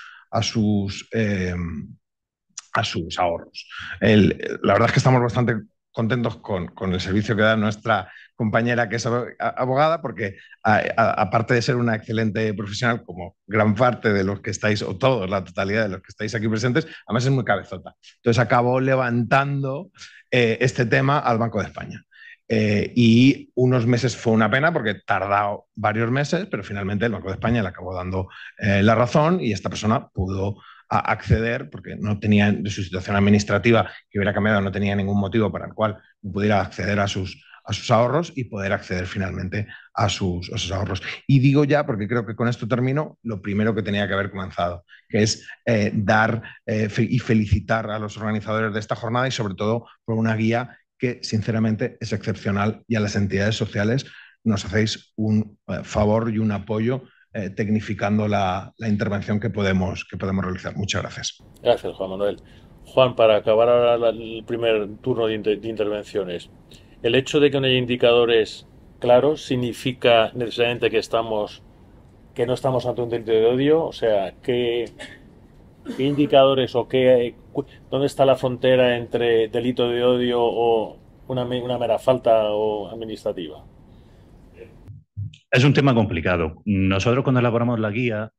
ahorros. La verdad es que estamos bastante contentos con el servicio que da nuestra compañera que es abogada, porque aparte de ser una excelente profesional, como gran parte de los que estáis, o todos, la totalidad de los que estáis aquí presentes, además es muy cabezota. Entonces acabó levantando este tema al Banco de España. Y unos meses fue una pena porque tardó varios meses, pero finalmente el Banco de España le acabó dando la razón y esta persona pudo acceder, porque no tenía de su situación administrativa que hubiera cambiado, no tenía ningún motivo para el cual no pudiera acceder a sus ahorros y poder acceder finalmente a sus ahorros. Y digo ya, porque creo que con esto termino, lo primero que tenía que haber comenzado, que es dar y felicitar a los organizadores de esta jornada y sobre todo por una guía que sinceramente es excepcional y a las entidades sociales nos hacéis un favor y un apoyo tecnificando la intervención que podemos realizar. Muchas gracias. Gracias, Juan Manuel. Juan, para acabar ahora el primer turno de intervenciones, ¿el hecho de que no haya indicadores claros significa necesariamente que no estamos ante un delito de odio? O sea, ¿qué indicadores o dónde está la frontera entre delito de odio o una mera falta o administrativa? Es un tema complicado. Nosotros cuando elaboramos la guía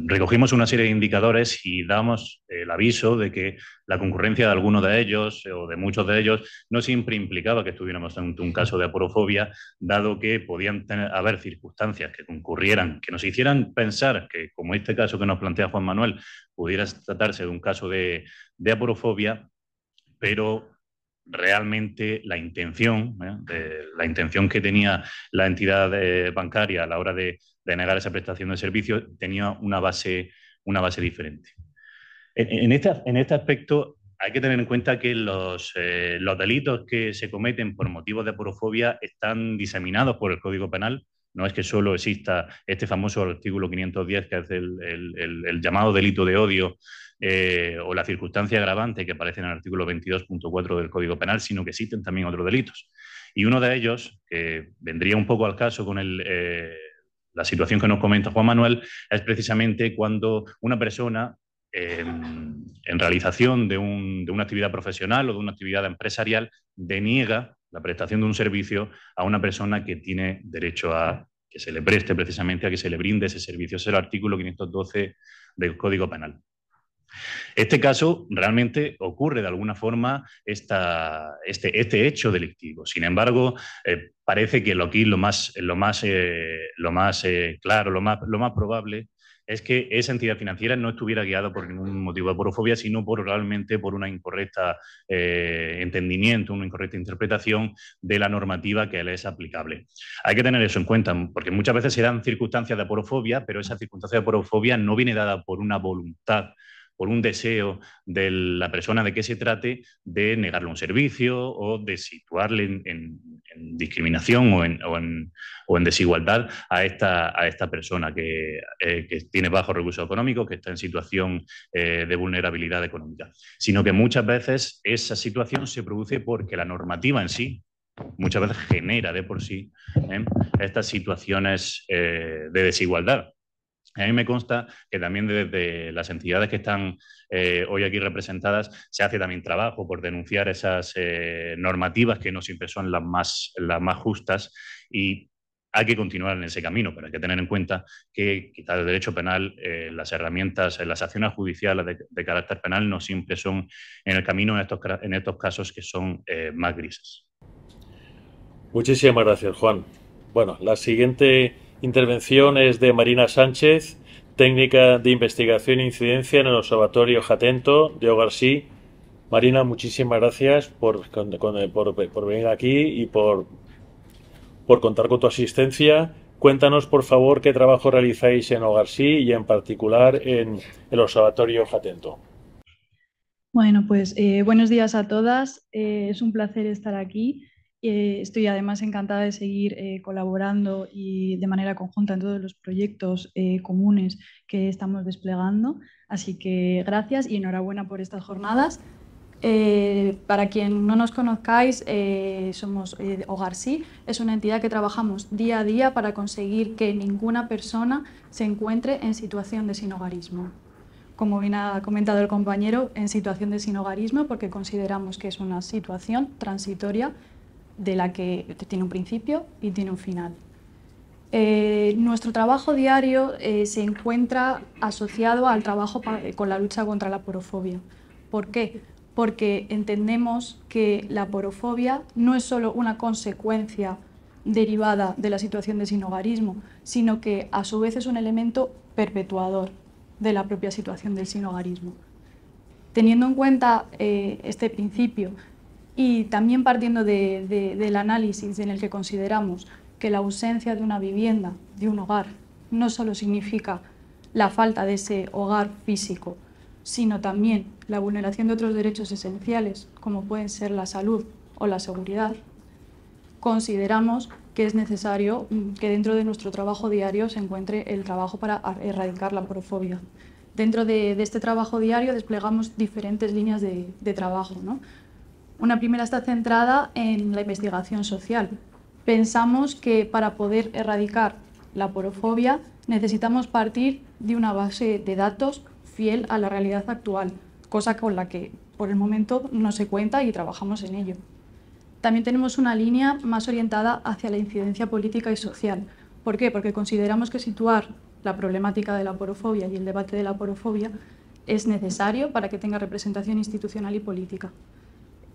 recogimos una serie de indicadores y damos el aviso de que la concurrencia de algunos de ellos o de muchos de ellos no siempre implicaba que estuviéramos ante un caso de aporofobia, dado que podían haber circunstancias que concurrieran, que nos hicieran pensar que, como este caso que nos plantea Juan Manuel, pudiera tratarse de un caso de aporofobia, pero realmente la intención que tenía la entidad bancaria a la hora de negar esa prestación de servicio tenía una base diferente. En este aspecto hay que tener en cuenta que los delitos que se cometen por motivos de aporofobia están diseminados por el Código Penal. No es que solo exista este famoso artículo 510, que es el llamado delito de odio, o la circunstancia agravante que aparece en el artículo 22.4 del Código Penal, sino que existen también otros delitos. Y uno de ellos, que vendría un poco al caso con la situación que nos comenta Juan Manuel, es precisamente cuando una persona, en realización de una actividad profesional o de una actividad empresarial, deniega la prestación de un servicio a una persona que tiene derecho a que se le preste, precisamente a que se le brinde ese servicio. Es el artículo 512 del Código Penal. Este caso realmente ocurre de alguna forma este hecho delictivo. Sin embargo, parece que aquí lo más claro, lo más probable es que esa entidad financiera no estuviera guiada por ningún motivo de aporofobia, sino realmente por una incorrecta entendimiento, una incorrecta interpretación de la normativa que le es aplicable. Hay que tener eso en cuenta, porque muchas veces se dan circunstancias de aporofobia, pero esa circunstancia de aporofobia no viene dada por una voluntad, por un deseo de la persona de que se trate de negarle un servicio o de situarle en discriminación o en desigualdad a esta persona que tiene bajos recursos económicos, que está en situación de vulnerabilidad económica, sino que muchas veces esa situación se produce porque la normativa en sí muchas veces genera de por sí estas situaciones de desigualdad. A mí me consta que también desde las entidades que están hoy aquí representadas se hace también trabajo por denunciar esas normativas que no siempre son las más justas, y hay que continuar en ese camino, pero hay que tener en cuenta que quizás el derecho penal, las herramientas, las acciones judiciales de carácter penal no siempre son en el camino en estos casos que son más grises. Muchísimas gracias, Juan. Bueno, la siguiente intervención es de Marina Sánchez, técnica de investigación e incidencia en el Observatorio Jatento de Ogarsí. Marina, muchísimas gracias por venir aquí y por contar con tu asistencia. Cuéntanos, por favor, qué trabajo realizáis en Ogarsí y en particular en el Observatorio Jatento. Bueno, pues buenos días a todas. Es un placer estar aquí. Estoy además encantada de seguir colaborando y de manera conjunta en todos los proyectos comunes que estamos desplegando. Así que gracias y enhorabuena por estas jornadas. Para quien no nos conozcáis, somos Ogarsí. Es una entidad que trabajamos día a día para conseguir que ninguna persona se encuentre en situación de sinhogarismo. Como bien ha comentado el compañero, en situación de sinhogarismo, porque consideramos que es una situación transitoria de la que tiene un principio y tiene un final. Nuestro trabajo diario se encuentra asociado al trabajo con la lucha contra la porofobia. ¿Por qué? Porque entendemos que la porofobia no es solo una consecuencia derivada de la situación de sinhogarismo, sino que a su vez es un elemento perpetuador de la propia situación del sinhogarismo. Teniendo en cuenta este principio y también partiendo del análisis en el que consideramos que la ausencia de una vivienda, de un hogar, no solo significa la falta de ese hogar físico, sino también la vulneración de otros derechos esenciales, como pueden ser la salud o la seguridad, consideramos que es necesario que dentro de nuestro trabajo diario se encuentre el trabajo para erradicar la porofobia. Dentro de este trabajo diario desplegamos diferentes líneas de trabajo, ¿no? Una primera está centrada en la investigación social. Pensamos que para poder erradicar la porofobia necesitamos partir de una base de datos fiel a la realidad actual, cosa con la que por el momento no se cuenta y trabajamos en ello. También tenemos una línea más orientada hacia la incidencia política y social. ¿Por qué? Porque consideramos que situar la problemática de la porofobia y el debate de la porofobia es necesario para que tenga representación institucional y política.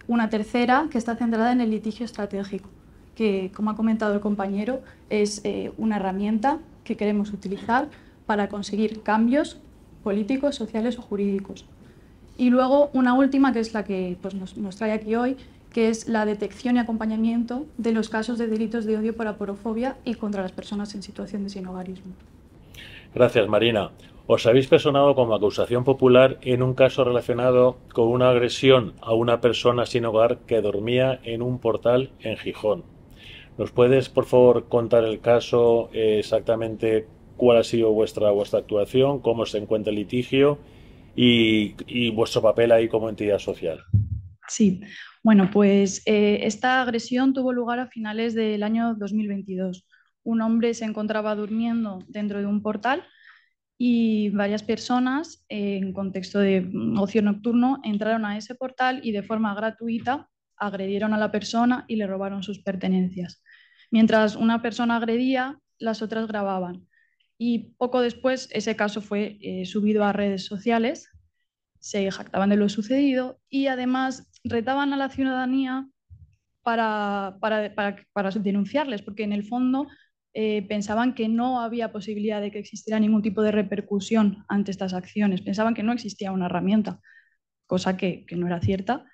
Una tercera que está centrada en el litigio estratégico, que, como ha comentado el compañero, es una herramienta que queremos utilizar para conseguir cambios políticos, sociales o jurídicos. Y luego una última, que es la que pues, nos trae aquí hoy, que es la detección y acompañamiento de los casos de delitos de odio por aporofobia y contra las personas en situación de sinhogarismo. Gracias, Marina. Os habéis personado como acusación popular en un caso relacionado con una agresión a una persona sin hogar que dormía en un portal en Gijón. ¿Nos puedes, por favor, contar el caso, exactamente cuál ha sido vuestra actuación, cómo se encuentra el litigio y vuestro papel ahí como entidad social? Sí, bueno, pues esta agresión tuvo lugar a finales del año 2022. Un hombre se encontraba durmiendo dentro de un portal y varias personas en contexto de ocio nocturno entraron a ese portal y de forma gratuita agredieron a la persona y le robaron sus pertenencias. Mientras una persona agredía, las otras grababan. Y poco después ese caso fue subido a redes sociales, se jactaban de lo sucedido y además retaban a la ciudadanía para denunciarles, porque en el fondo pensaban que no había posibilidad de que existiera ningún tipo de repercusión ante estas acciones, pensaban que no existía una herramienta, cosa que no era cierta.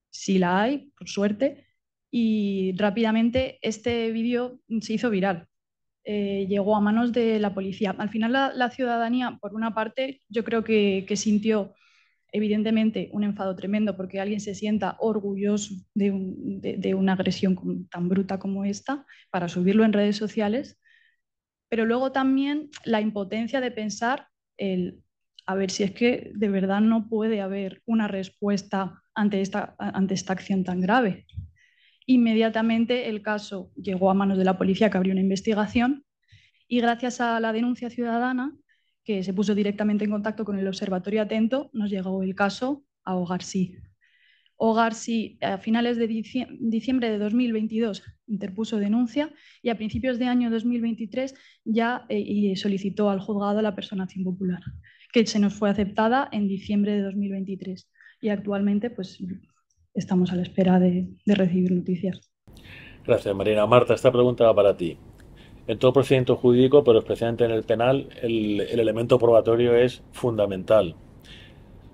Sí la hay, por suerte, y rápidamente este vídeo se hizo viral. Llegó a manos de la policía. Al final la ciudadanía, por una parte, yo creo que sintió evidentemente un enfado tremendo porque alguien se sienta orgulloso de una agresión tan bruta como esta para subirlo en redes sociales, pero luego también la impotencia de pensar a ver si es que de verdad no puede haber una respuesta ante esta acción tan grave. Inmediatamente el caso llegó a manos de la policía, que abrió una investigación, y gracias a la denuncia ciudadana, que se puso directamente en contacto con el Observatorio Atento, nos llegó el caso a Ogarsí. Ogarsí, a finales de diciembre de 2022, interpuso denuncia y a principios de año 2023 ya solicitó al juzgado la personación popular, que se nos fue aceptada en diciembre de 2023. Y actualmente pues, estamos a la espera de recibir noticias. Gracias, Marina. Marta, esta pregunta va para ti. En todo procedimiento jurídico, pero especialmente en el penal, el elemento probatorio es fundamental.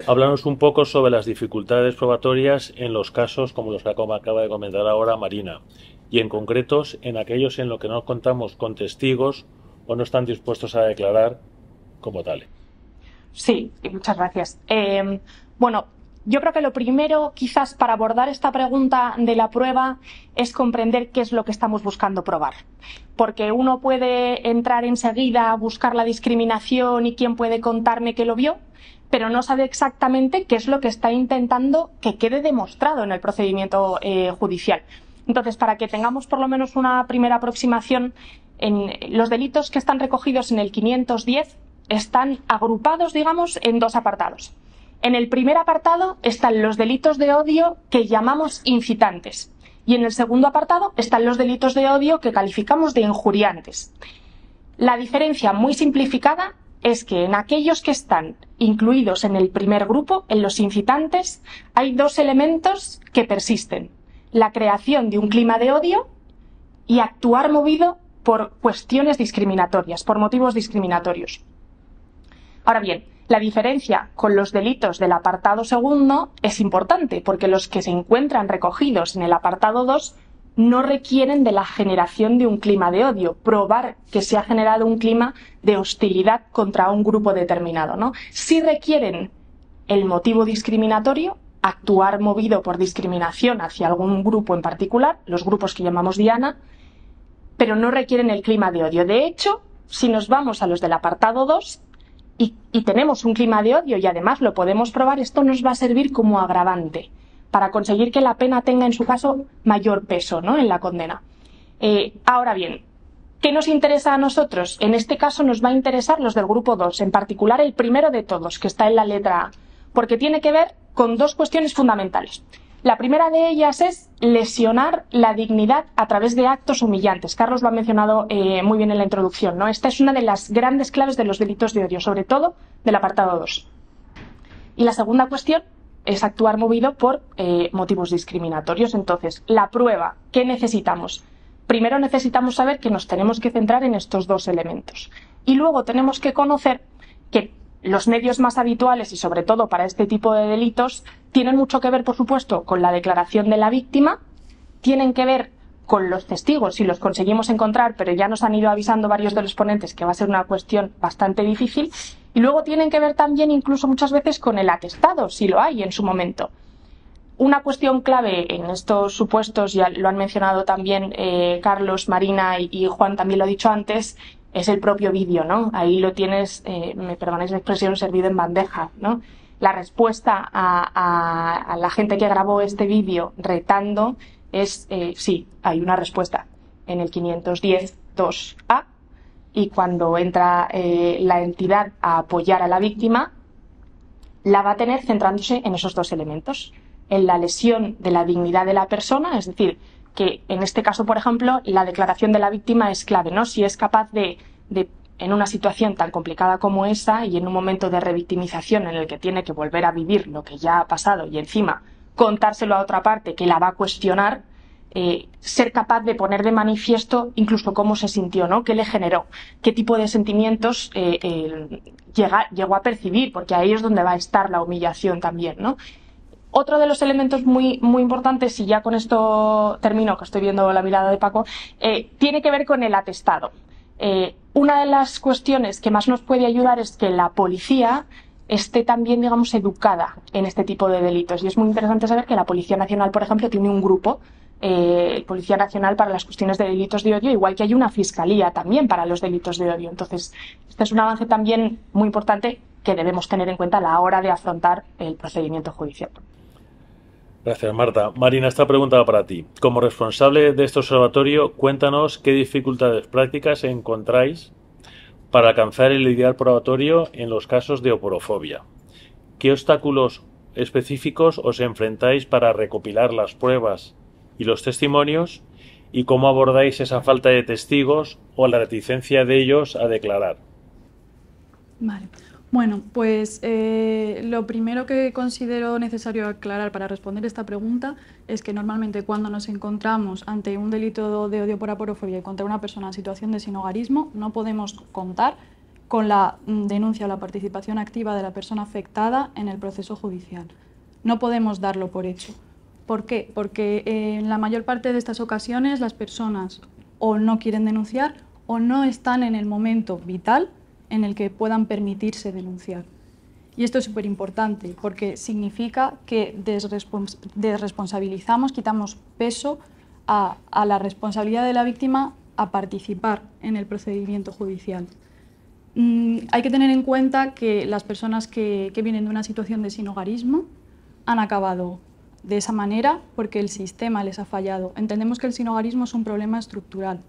Háblanos un poco sobre las dificultades probatorias en los casos como los que acaba de comentar ahora Marina, y en concretos en aquellos en los que no contamos con testigos o no están dispuestos a declarar como tales. Sí, muchas gracias. Bueno, yo creo que lo primero, quizás, para abordar esta pregunta de la prueba es comprender qué es lo que estamos buscando probar. Porque uno puede entrar enseguida a buscar la discriminación y quién puede contarme que lo vio, pero no sabe exactamente qué es lo que está intentando que quede demostrado en el procedimiento judicial. Entonces, para que tengamos por lo menos una primera aproximación, en los delitos que están recogidos en el 510 están agrupados, digamos, en dos apartados. En el primer apartado están los delitos de odio que llamamos incitantes y en el segundo apartado están los delitos de odio que calificamos de injuriantes. La diferencia muy simplificada es que en aquellos que están incluidos en el primer grupo, en los incitantes, hay dos elementos que persisten: la creación de un clima de odio y actuar movido por cuestiones discriminatorias, por motivos discriminatorios. Ahora bien, la diferencia con los delitos del apartado segundo es importante, porque los que se encuentran recogidos en el apartado 2 no requieren de la generación de un clima de odio, probar que se ha generado un clima de hostilidad contra un grupo determinado, ¿no? Sí requieren el motivo discriminatorio, actuar movido por discriminación hacia algún grupo en particular, los grupos que llamamos diana, pero no requieren el clima de odio. De hecho, si nos vamos a los del apartado 2 y tenemos un clima de odio y además lo podemos probar, esto nos va a servir como agravante para conseguir que la pena tenga en su caso mayor peso, ¿no?, en la condena. Ahora bien, ¿qué nos interesa a nosotros? En este caso nos va a interesar los del grupo 2, en particular el primero de todos, que está en la letra A, porque tiene que ver con dos cuestiones fundamentales. La primera de ellas es lesionar la dignidad a través de actos humillantes. Carlos lo ha mencionado muy bien en la introducción, ¿no? Esta es una de las grandes claves de los delitos de odio, sobre todo del apartado 2. Y la segunda cuestión es actuar movido por motivos discriminatorios. Entonces, la prueba, ¿qué necesitamos? Primero necesitamos saber que nos tenemos que centrar en estos dos elementos. Y luego tenemos que conocer que los medios más habituales y sobre todo para este tipo de delitos tienen mucho que ver, por supuesto, con la declaración de la víctima, tienen que ver con los testigos si los conseguimos encontrar, pero ya nos han ido avisando varios de los ponentes que va a ser una cuestión bastante difícil, y luego tienen que ver también incluso muchas veces con el atestado, si lo hay en su momento. Una cuestión clave en estos supuestos, ya lo han mencionado también Carlos, Marina y Juan también lo ha dicho antes, es el propio vídeo, ¿no? Ahí lo tienes, me perdonáis la expresión, servido en bandeja, ¿no? La respuesta a la gente que grabó este vídeo retando es sí, hay una respuesta en el 510.2a, y cuando entra la entidad a apoyar a la víctima, la va a tener centrándose en esos dos elementos, en la lesión de la dignidad de la persona, es decir, que en este caso, por ejemplo, la declaración de la víctima es clave, ¿no? Si es capaz de en una situación tan complicada como esa y en un momento de revictimización en el que tiene que volver a vivir lo que ya ha pasado y encima contárselo a otra parte que la va a cuestionar, ser capaz de poner de manifiesto incluso cómo se sintió, ¿no? ¿Qué le generó? ¿Qué tipo de sentimientos llegó a percibir? Porque ahí es donde va a estar la humillación también, ¿no? Otro de los elementos muy, muy importantes, y ya con esto termino, que estoy viendo la mirada de Paco, tiene que ver con el atestado. Una de las cuestiones que más nos puede ayudar es que la policía esté también, digamos, educada en este tipo de delitos. Y es muy interesante saber que la Policía Nacional, por ejemplo, tiene un grupo, Policía Nacional para las cuestiones de delitos de odio, igual que hay una fiscalía también para los delitos de odio. Entonces, este es un avance también muy importante que debemos tener en cuenta a la hora de afrontar el procedimiento judicial. Gracias, Marta. Marina, esta pregunta va para ti. Como responsable de este observatorio, cuéntanos qué dificultades prácticas encontráis para alcanzar el ideal probatorio en los casos de oporofobia. ¿Qué obstáculos específicos os enfrentáis para recopilar las pruebas y los testimonios? ¿Y cómo abordáis esa falta de testigos o la reticencia de ellos a declarar? Vale. Bueno, pues lo primero que considero necesario aclarar para responder esta pregunta es que normalmente cuando nos encontramos ante un delito de odio por aporofobia y contra una persona en situación de sinhogarismo, no podemos contar con la denuncia o la participación activa de la persona afectada en el proceso judicial. No podemos darlo por hecho. ¿Por qué? Porque en la mayor parte de estas ocasiones las personas o no quieren denunciar o no están en el momento vital en el que puedan permitirse denunciar. Y esto es súper importante porque significa que desresponsabilizamos, quitamos peso a la responsabilidad de la víctima a participar en el procedimiento judicial. Hay que tener en cuenta que las personas que vienen de una situación de sinhogarismo han acabado de esa manera porque el sistema les ha fallado. Entendemos que el sinhogarismo es un problema estructural.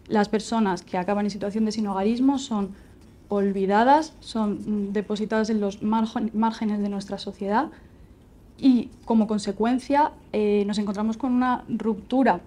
Las personas que acaban en situación de sinhogarismo son olvidadas, son depositadas en los márgenes de nuestra sociedad y como consecuencia nos encontramos con una ruptura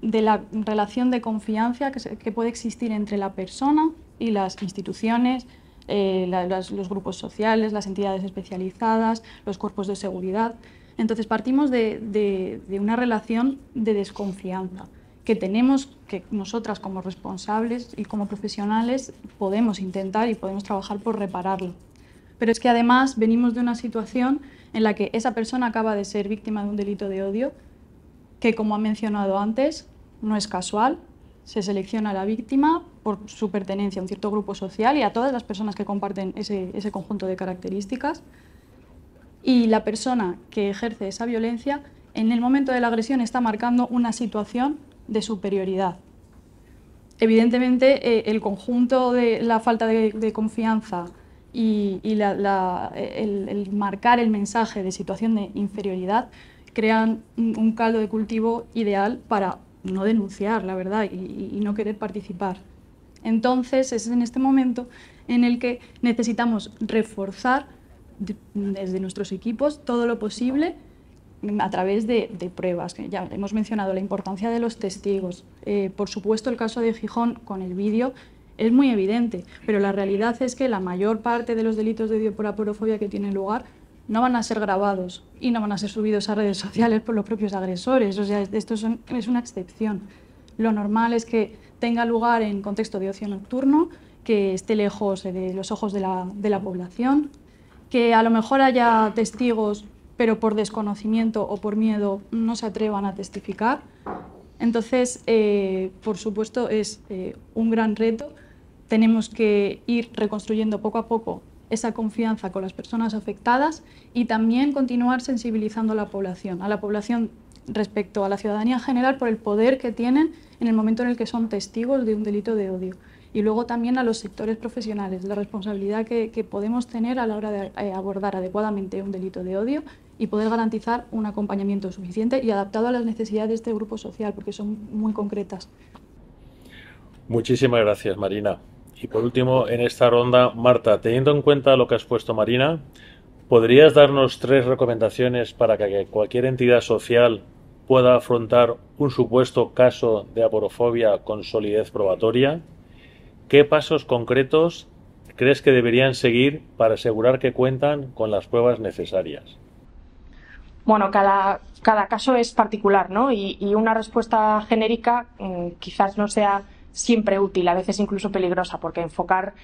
de la relación de confianza que puede existir entre la persona y las instituciones, los grupos sociales, las entidades especializadas, los cuerpos de seguridad. Entonces partimos de una relación de desconfianza que tenemos, que nosotras como responsables y como profesionales podemos intentar y podemos trabajar por repararlo. Pero es que además venimos de una situación en la que esa persona acaba de ser víctima de un delito de odio que, como ha mencionado antes, no es casual. Se selecciona a la víctima por su pertenencia a un cierto grupo social y a todas las personas que comparten ese conjunto de características. Y la persona que ejerce esa violencia, en el momento de la agresión, está marcando una situación de superioridad. Evidentemente, el conjunto de la falta de confianza y el marcar el mensaje de situación de inferioridad crean un caldo de cultivo ideal para no denunciar, la verdad, y no querer participar. Entonces, es en este momento en el que necesitamos reforzar desde nuestros equipos todo lo posible a través de pruebas. Que ya hemos mencionado la importancia de los testigos. Por supuesto, el caso de Gijón con el vídeo es muy evidente, pero la realidad es que la mayor parte de los delitos de odio por aporofobia que tienen lugar no van a ser grabados y no van a ser subidos a redes sociales por los propios agresores. O sea, esto es una excepción. Lo normal es que tenga lugar en contexto de ocio nocturno, que esté lejos de los ojos de la población, que a lo mejor haya testigos pero por desconocimiento o por miedo no se atrevan a testificar. Entonces, por supuesto, es un gran reto. Tenemos que ir reconstruyendo poco a poco esa confianza con las personas afectadas y también continuar sensibilizando a la población respecto a la ciudadanía en general por el poder que tienen en el momento en el que son testigos de un delito de odio. Y luego también a los sectores profesionales, la responsabilidad que podemos tener a la hora de abordar adecuadamente un delito de odio y poder garantizar un acompañamiento suficiente y adaptado a las necesidades de este grupo social, porque son muy concretas. Muchísimas gracias, Marina. Y por último, en esta ronda, Marta, teniendo en cuenta lo que has puesto, Marina, ¿podrías darnos 3 recomendaciones para que cualquier entidad social pueda afrontar un supuesto caso de aporofobia con solidez probatoria? ¿Qué pasos concretos crees que deberían seguir para asegurar que cuentan con las pruebas necesarias? Bueno, cada caso es particular, ¿no? Y una respuesta genérica quizás no sea siempre útil, a veces incluso peligrosa, porque enfocar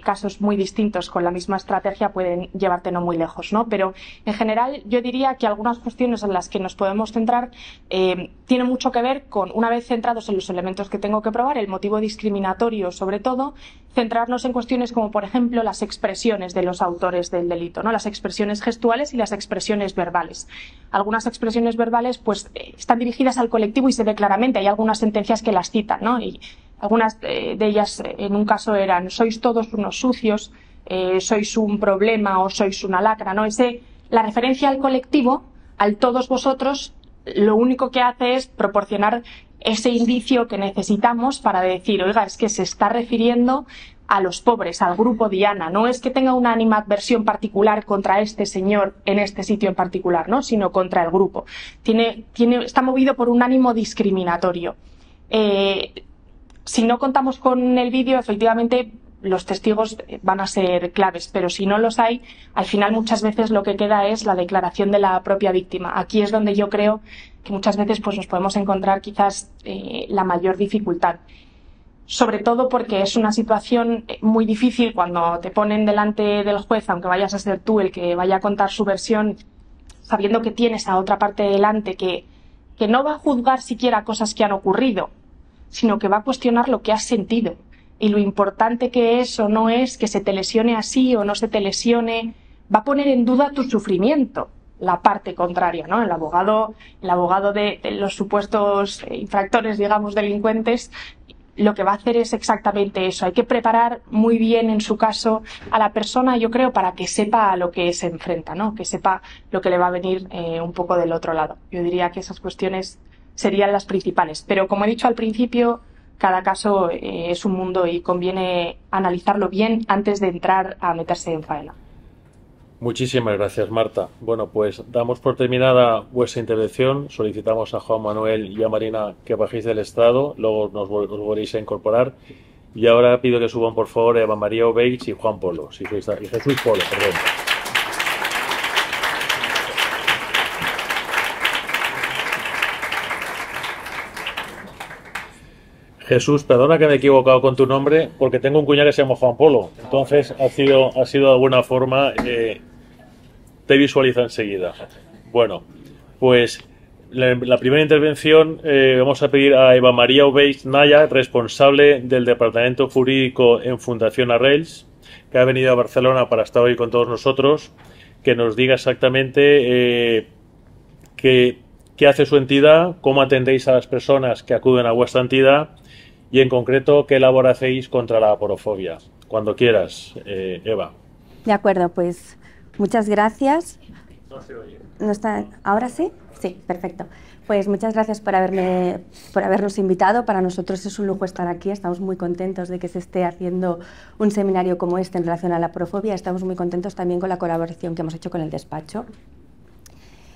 casos muy distintos con la misma estrategia pueden llevarte no muy lejos, ¿no? Pero en general yo diría que algunas cuestiones en las que nos podemos centrar tienen mucho que ver con, una vez centrados en los elementos que tengo que probar, el motivo discriminatorio sobre todo, centrarnos en cuestiones como, por ejemplo, las expresiones de los autores del delito, ¿no? Las expresiones gestuales y las expresiones verbales. Algunas expresiones verbales pues están dirigidas al colectivo y se ve claramente, hay algunas sentencias que las citan, ¿no? Y algunas de ellas en un caso eran: sois todos unos sucios, sois un problema o sois una lacra, ¿no? La referencia al colectivo, al todos vosotros, lo único que hace es proporcionar ese indicio que necesitamos para decir, oiga, es que se está refiriendo a los pobres, al grupo Diana, no es que tenga una animadversión particular contra este señor en este sitio en particular, ¿no? Sino contra el grupo. Está movido por un ánimo discriminatorio. Si no contamos con el vídeo, efectivamente los testigos van a ser claves, pero si no los hay, al final muchas veces lo que queda es la declaración de la propia víctima. Aquí es donde yo creo que muchas veces pues nos podemos encontrar quizás la mayor dificultad. Sobre todo porque es una situación muy difícil cuando te ponen delante del juez, aunque vayas a ser tú el que vaya a contar su versión, sabiendo que tienes a otra parte delante que no va a juzgar siquiera cosas que han ocurrido, sino que va a cuestionar lo que has sentido y lo importante que es o no es que se te lesione así o no se te lesione, va a poner en duda tu sufrimiento, la parte contraria, ¿no? El abogado de los supuestos infractores, digamos, delincuentes, lo que va a hacer es exactamente eso. Hay que preparar muy bien, en su caso, a la persona, yo creo, para que sepa a lo que se enfrenta, ¿no? Que sepa lo que le va a venir un poco del otro lado. Yo diría que esas cuestiones serían las principales. Pero, como he dicho al principio, cada caso es un mundo y conviene analizarlo bien antes de entrar a meterse en faena. Muchísimas gracias, Marta. Bueno, pues damos por terminada vuestra intervención. Solicitamos a Juan Manuel y a Marina que bajéis del estrado, luego os volvéis a incorporar. Y ahora pido que suban, por favor, Eva María Obeich y Juan Polo, y Jesús Polo, perdón. Jesús, perdona que me he equivocado con tu nombre, porque tengo un cuñado que se llama Juan Polo. Entonces ha sido de alguna forma... te visualiza enseguida. Bueno, pues la primera intervención vamos a pedir a Eva María Obeich Naya, responsable del Departamento Jurídico en Fundación Arrels, que ha venido a Barcelona para estar hoy con todos nosotros, que nos diga exactamente qué hace su entidad, cómo atendéis a las personas que acuden a vuestra entidad y, en concreto, qué labor hacéis contra la aporofobia. Cuando quieras, Eva. De acuerdo, pues... Muchas gracias. No se oye. ¿No está? ¿Ahora sí? Sí, perfecto. Pues muchas gracias por habernos invitado. Para nosotros es un lujo estar aquí. Estamos muy contentos de que se esté haciendo un seminario como este en relación a la aporofobia. Estamos muy contentos también con la colaboración que hemos hecho con el despacho.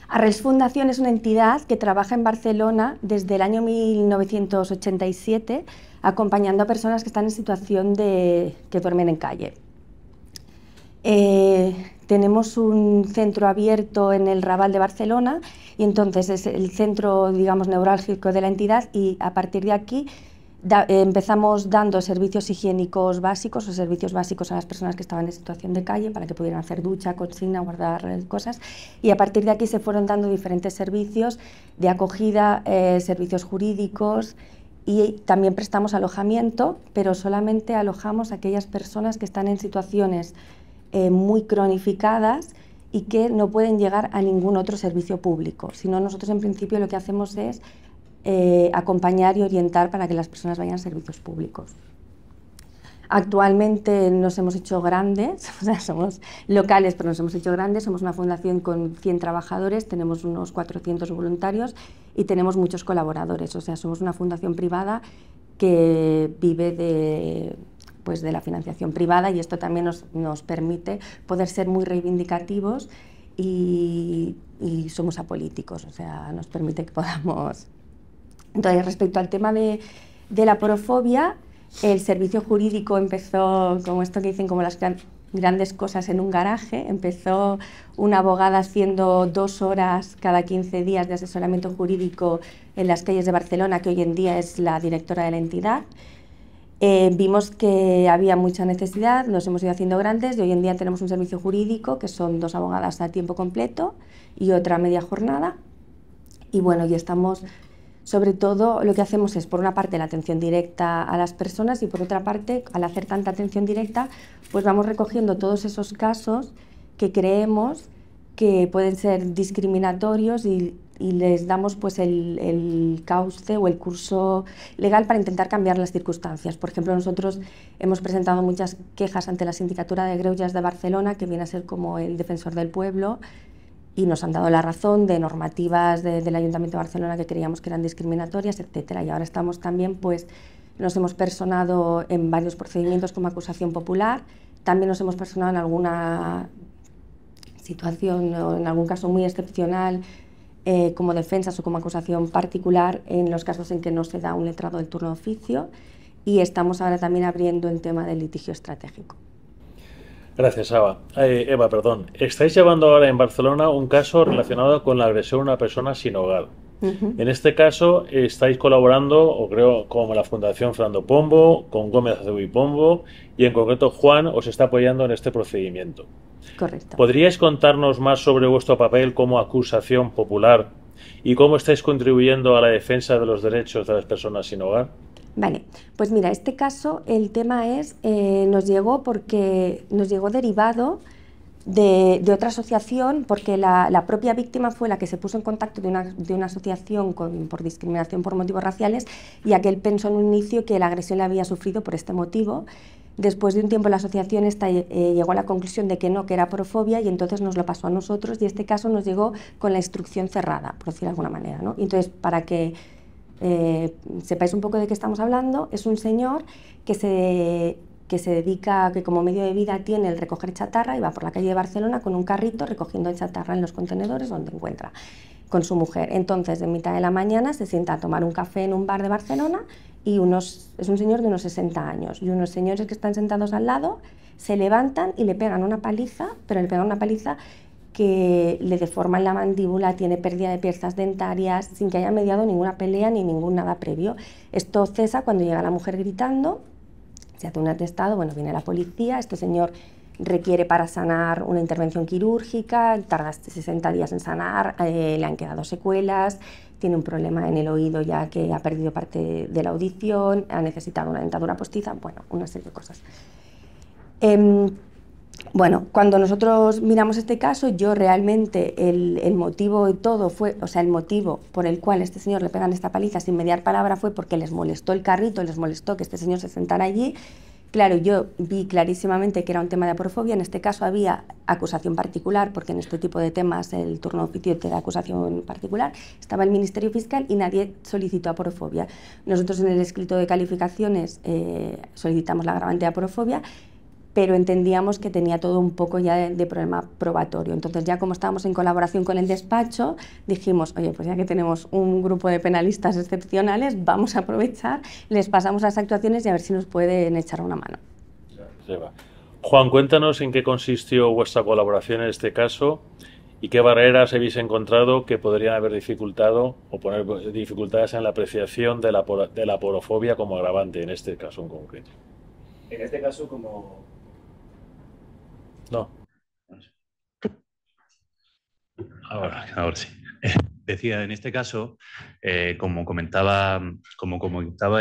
Arrels Fundación es una entidad que trabaja en Barcelona desde el año 1987, acompañando a personas que están en situación que duermen en calle. Tenemos un centro abierto en el Raval de Barcelona y entonces es el centro, digamos, neurálgico de la entidad, y a partir de aquí empezamos dando servicios higiénicos básicos o servicios básicos a las personas que estaban en situación de calle para que pudieran hacer ducha, cocina, guardar cosas, y a partir de aquí se fueron dando diferentes servicios de acogida, servicios jurídicos, y también prestamos alojamiento, pero solamente alojamos a aquellas personas que están en situaciones muy cronificadas y que no pueden llegar a ningún otro servicio público. Sino nosotros en principio lo que hacemos es acompañar y orientar para que las personas vayan a servicios públicos. Actualmente nos hemos hecho grandes, o sea, somos locales pero nos hemos hecho grandes, somos una fundación con 100 trabajadores, tenemos unos 400 voluntarios y tenemos muchos colaboradores, o sea, somos una fundación privada que vive de la financiación privada, y esto también nos permite poder ser muy reivindicativos y somos apolíticos, o sea, nos permite que podamos... Entonces, respecto al tema de la aporofobia, el servicio jurídico empezó, como esto que dicen, como las grandes cosas en un garaje. Empezó una abogada haciendo 2 horas cada 15 días de asesoramiento jurídico en las calles de Barcelona, que hoy en día es la directora de la entidad. Vimos que había mucha necesidad, nos hemos ido haciendo grandes y hoy en día tenemos un servicio jurídico que son 2 abogadas a tiempo completo y otra media jornada. Y bueno, y estamos, sobre todo, lo que hacemos es, por una parte, la atención directa a las personas y por otra parte, al hacer tanta atención directa, pues vamos recogiendo todos esos casos que creemos que pueden ser discriminatorios y les damos pues el cauce o el curso legal para intentar cambiar las circunstancias. Por ejemplo, nosotros hemos presentado muchas quejas ante la Sindicatura de Greuges de Barcelona, que viene a ser como el defensor del pueblo, y nos han dado la razón de normativas del Ayuntamiento de Barcelona que creíamos que eran discriminatorias, etcétera. Y ahora estamos también, pues, nos hemos personado en varios procedimientos como acusación popular, también nos hemos personado en alguna situación o en algún caso muy excepcional como defensas o como acusación particular en los casos en que no se da un letrado del turno de oficio, y estamos ahora también abriendo el tema del litigio estratégico. Gracias, Eva. Estáis llevando ahora en Barcelona un caso relacionado con la agresión a una persona sin hogar. En este caso estáis colaborando, o creo, con la Fundación Fernando Pombo, con Gómez Acevedo y Pombo, y en concreto Juan os está apoyando en este procedimiento. Correcto. ¿Podríais contarnos más sobre vuestro papel como acusación popular y cómo estáis contribuyendo a la defensa de los derechos de las personas sin hogar? Vale, pues mira, este caso, el tema es, nos llegó derivado de otra asociación, porque la propia víctima fue la que se puso en contacto de una asociación por discriminación por motivos raciales, y aquel pensó en un inicio que la agresión la había sufrido por este motivo. Después de un tiempo la asociación llegó a la conclusión de que no, que era porofobia, y entonces nos lo pasó a nosotros, y este caso nos llegó con la instrucción cerrada, por decirlo de alguna manera, ¿no? Y entonces, para que sepáis un poco de qué estamos hablando, es un señor que se dedica, que como medio de vida tiene el recoger chatarra, y va por la calle de Barcelona con un carrito recogiendo chatarra en los contenedores donde encuentra, con su mujer. Entonces, en mitad de la mañana se sienta a tomar un café en un bar de Barcelona, y es un señor de unos 60 años, y unos señores que están sentados al lado se levantan y le pegan una paliza, pero le pegan una paliza que le deforman la mandíbula, tiene pérdida de piezas dentarias, sin que haya mediado ninguna pelea ni ningún nada previo. Esto cesa cuando llega la mujer gritando, se hace un atestado, bueno, viene la policía, este señor requiere para sanar una intervención quirúrgica, tarda 60 días en sanar, le han quedado secuelas, tiene un problema en el oído ya que ha perdido parte de la audición, ha necesitado una dentadura postiza, bueno, una serie de cosas. Bueno, cuando nosotros miramos este caso, yo realmente el motivo de todo fue, o sea, el motivo por el cual este señor le pegan esta paliza sin mediar palabra fue porque les molestó el carrito, les molestó que este señor se sentara allí. Claro, yo vi clarísimamente que era un tema de aporofobia. En este caso había acusación particular, porque en este tipo de temas el turno de oficio te da acusación particular. Estaba el Ministerio Fiscal y nadie solicitó aporofobia. Nosotros en el escrito de calificaciones solicitamos la agravante de aporofobia, pero entendíamos que tenía todo un poco ya de problema probatorio. Entonces, ya como estábamos en colaboración con el despacho, dijimos, oye, pues ya que tenemos un grupo de penalistas excepcionales, vamos a aprovechar, les pasamos las actuaciones y a ver si nos pueden echar una mano. Juan, cuéntanos en qué consistió vuestra colaboración en este caso y qué barreras habéis encontrado que podrían haber dificultado o poner dificultades en la apreciación de la aporofobia como agravante en este caso en concreto. En este caso, como... No. Ahora sí. Decía, en este caso, como comentaba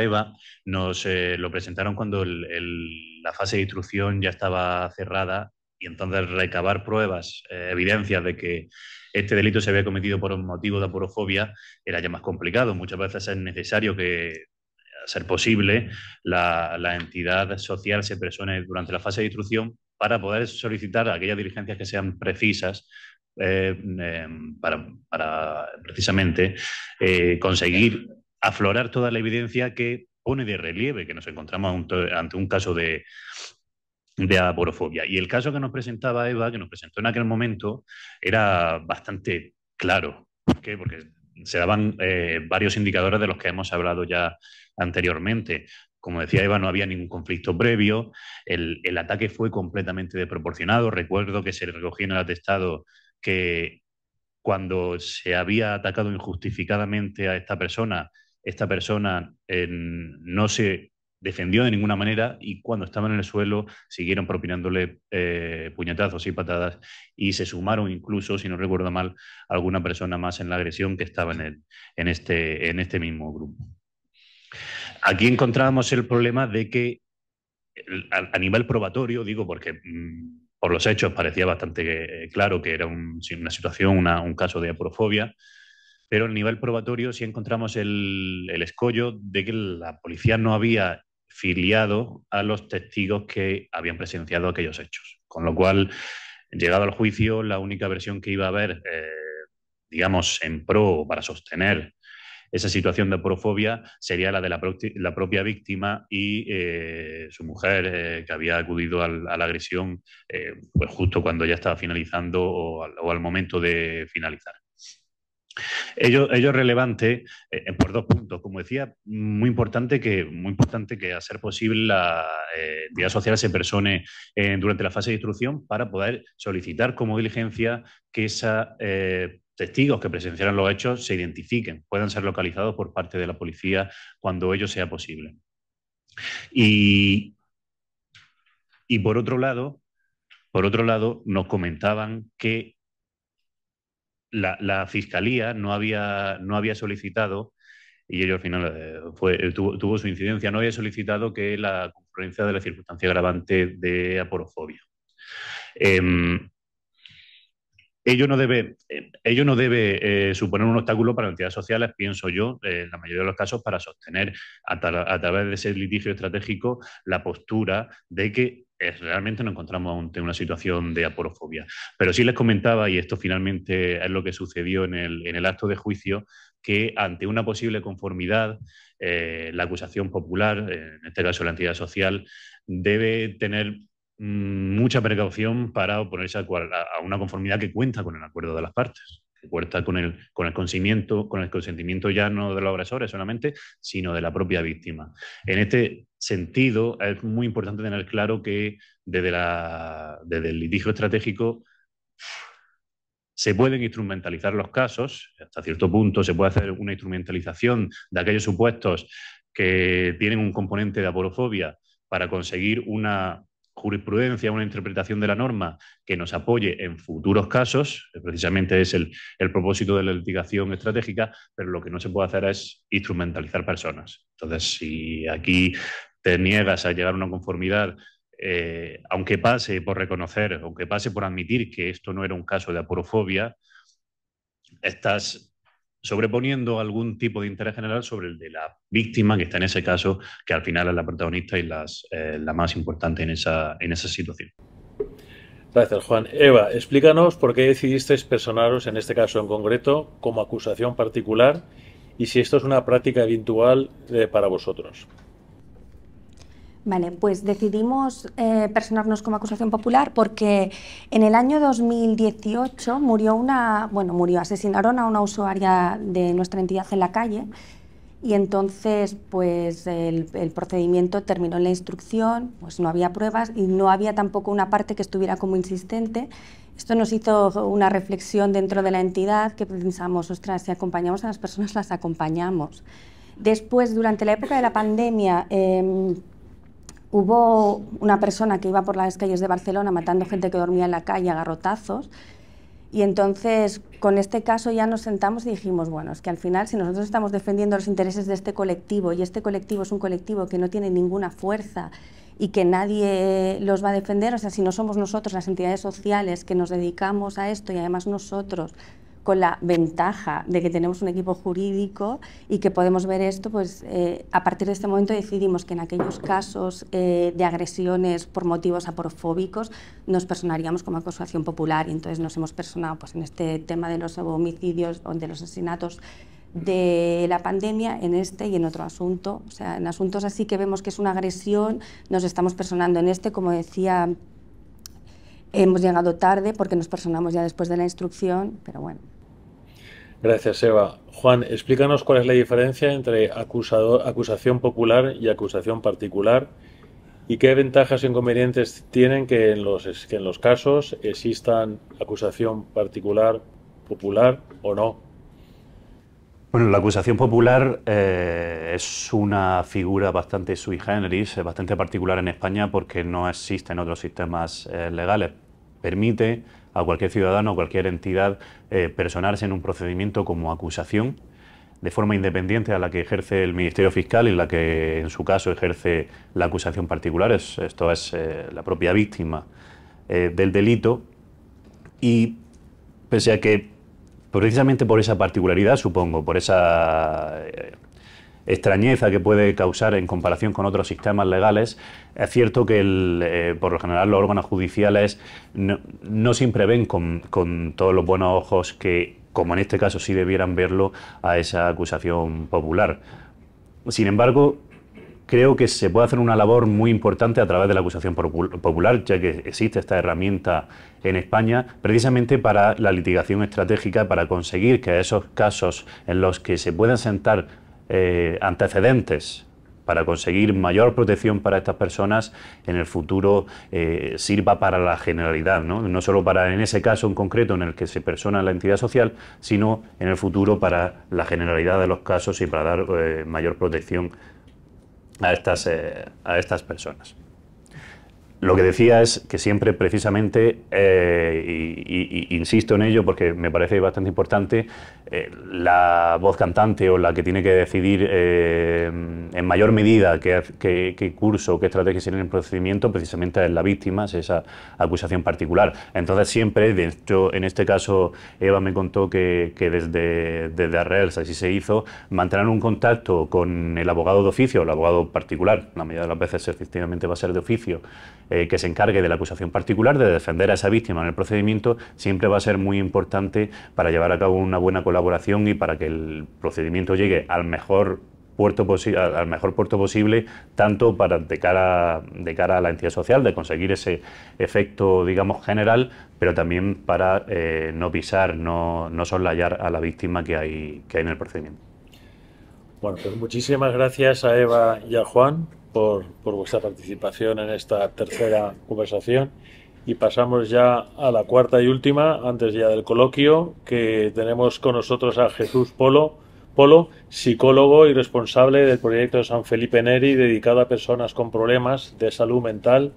Eva, nos lo presentaron cuando la fase de instrucción ya estaba cerrada, y entonces recabar pruebas, evidencias de que este delito se había cometido por un motivo de aporofobia era ya más complicado. Muchas veces es necesario que, a ser posible, la entidad social se persone durante la fase de instrucción para poder solicitar aquellas diligencias que sean precisas para precisamente conseguir aflorar toda la evidencia que pone de relieve que nos encontramos ante un caso de aporofobia. Y el caso que nos presentaba Eva, que nos presentó en aquel momento, era bastante claro. ¿Por qué? Porque se daban varios indicadores de los que hemos hablado ya anteriormente. Como decía Eva, no había ningún conflicto previo, el ataque fue completamente desproporcionado. Recuerdo que se recogía en el atestado que cuando se había atacado injustificadamente a esta persona no se defendió de ninguna manera, y cuando estaban en el suelo siguieron propinándole puñetazos y patadas, y se sumaron incluso, si no recuerdo mal, alguna persona más en la agresión que estaba en este mismo grupo. Aquí encontrábamos el problema de que a nivel probatorio, digo porque por los hechos parecía bastante claro que era una situación, un caso de aporofobia, pero a nivel probatorio sí encontramos el escollo de que la policía no había filiado a los testigos que habían presenciado aquellos hechos. Con lo cual, llegado al juicio, la única versión que iba a haber, digamos, en pro para sostener esa situación de aporofobia sería la de la propia víctima y su mujer, que había acudido a la agresión pues justo cuando ya estaba finalizando o al momento de finalizar. Ello es relevante por dos puntos. Como decía, muy importante que a ser posible la entidad social se persone durante la fase de instrucción para poder solicitar como diligencia que esos testigos que presenciaron los hechos se identifiquen, puedan ser localizados por parte de la policía cuando ello sea posible. Y por otro lado, nos comentaban que la Fiscalía no había solicitado, y ello al final tuvo su incidencia, no había solicitado que la concurrencia de la circunstancia agravante de aporofobia. Ello no debe suponer un obstáculo para las entidades sociales, pienso yo, en la mayoría de los casos, para sostener a través de ese litigio estratégico la postura de que realmente nos encontramos ante una situación de aporofobia. Pero sí les comentaba, y esto finalmente es lo que sucedió en el acto de juicio, que ante una posible conformidad, la acusación popular, en este caso la entidad social, debe tener mucha precaución para oponerse a una conformidad que cuenta con el acuerdo de las partes, que cuenta con el consentimiento ya no de los agresores solamente, sino de la propia víctima. En este sentido, es muy importante tener claro que desde el litigio estratégico se pueden instrumentalizar los casos, hasta cierto punto se puede hacer una instrumentalización de aquellos supuestos que tienen un componente de aporofobia para conseguir una jurisprudencia, una interpretación de la norma que nos apoye en futuros casos, precisamente es el propósito de la litigación estratégica, pero lo que no se puede hacer es instrumentalizar personas. Entonces, si aquí te niegas a llegar a una conformidad, aunque pase por reconocer, aunque pase por admitir que esto no era un caso de aporofobia, estás sobreponiendo algún tipo de interés general sobre el de la víctima, que está en ese caso, que al final es la protagonista y la más importante en esa situación. Gracias, Juan. Eva, explícanos por qué decidisteis personaros en este caso en concreto como acusación particular y si esto es una práctica habitual para vosotros. Vale, pues decidimos personarnos como acusación popular porque en el año 2018 asesinaron a una usuaria de nuestra entidad en la calle y entonces pues el procedimiento terminó en la instrucción, pues no había pruebas y no había tampoco una parte que estuviera como insistente. Esto nos hizo una reflexión dentro de la entidad que pensamos, ostras, si acompañamos a las personas, las acompañamos. Después, durante la época de la pandemia, hubo una persona que iba por las calles de Barcelona matando gente que dormía en la calle a garrotazos y entonces con este caso ya nos sentamos y dijimos, bueno, es que al final si nosotros estamos defendiendo los intereses de este colectivo y este colectivo es un colectivo que no tiene ninguna fuerza y que nadie los va a defender, o sea, si no somos nosotros las entidades sociales que nos dedicamos a esto y además nosotros con la ventaja de que tenemos un equipo jurídico y que podemos ver esto, pues a partir de este momento decidimos que en aquellos casos de agresiones por motivos aporofóbicos nos personaríamos como acusación popular y entonces nos hemos personado pues, en este tema de los homicidios o de los asesinatos de la pandemia, en este y en otro asunto. O sea, en asuntos así que vemos que es una agresión, nos estamos personando en este, como decía, hemos llegado tarde porque nos personamos ya después de la instrucción, pero bueno. Gracias, Eva. Juan, explícanos cuál es la diferencia entre acusación popular y acusación particular y qué ventajas e inconvenientes tienen que en los casos existan acusación particular, popular o no. Bueno, la acusación popular es una figura bastante sui generis, bastante particular en España porque no existe en otros sistemas legales. Permite a cualquier ciudadano o cualquier entidad personarse en un procedimiento como acusación de forma independiente a la que ejerce el Ministerio Fiscal y la que en su caso ejerce la acusación particular. Esto es la propia víctima del delito y pese a que precisamente por esa particularidad, supongo, por esa extrañeza que puede causar en comparación con otros sistemas legales, es cierto que por lo general los órganos judiciales no siempre ven con todos los buenos ojos que, como en este caso sí debieran verlo, a esa acusación popular. Sin embargo, creo que se puede hacer una labor muy importante a través de la acusación popular, ya que existe esta herramienta en España, precisamente para la litigación estratégica, para conseguir que esos casos en los que se puedan sentar antecedentes para conseguir mayor protección para estas personas, en el futuro sirva para la generalidad, no solo para en ese caso en concreto en el que se persona la entidad social, sino en el futuro para la generalidad de los casos y para dar mayor protección a estas personas. Lo que decía es que siempre, precisamente, insisto en ello porque me parece bastante importante, la voz cantante o la que tiene que decidir en mayor medida qué curso, qué estrategia tiene el procedimiento, precisamente es la víctima, es esa acusación particular. Entonces siempre, de hecho, en este caso Eva me contó que desde Arrels así se hizo, mantener un contacto con el abogado de oficio, el abogado particular, la mayoría de las veces efectivamente va a ser de oficio, que se encargue de la acusación particular, de defender a esa víctima en el procedimiento, siempre va a ser muy importante para llevar a cabo una buena colaboración y para que el procedimiento llegue al mejor puerto posible, tanto de cara a la entidad social, de conseguir ese efecto, digamos, general, pero también para no pisar, no soslayar a la víctima que hay en el procedimiento. Bueno, pues muchísimas gracias a Eva y a Juan por vuestra participación en esta tercera conversación, y pasamos ya a la cuarta y última, antes ya del coloquio, que tenemos con nosotros a Jesús Polo, psicólogo y responsable del proyecto de San Felipe Neri dedicado a personas con problemas de salud mental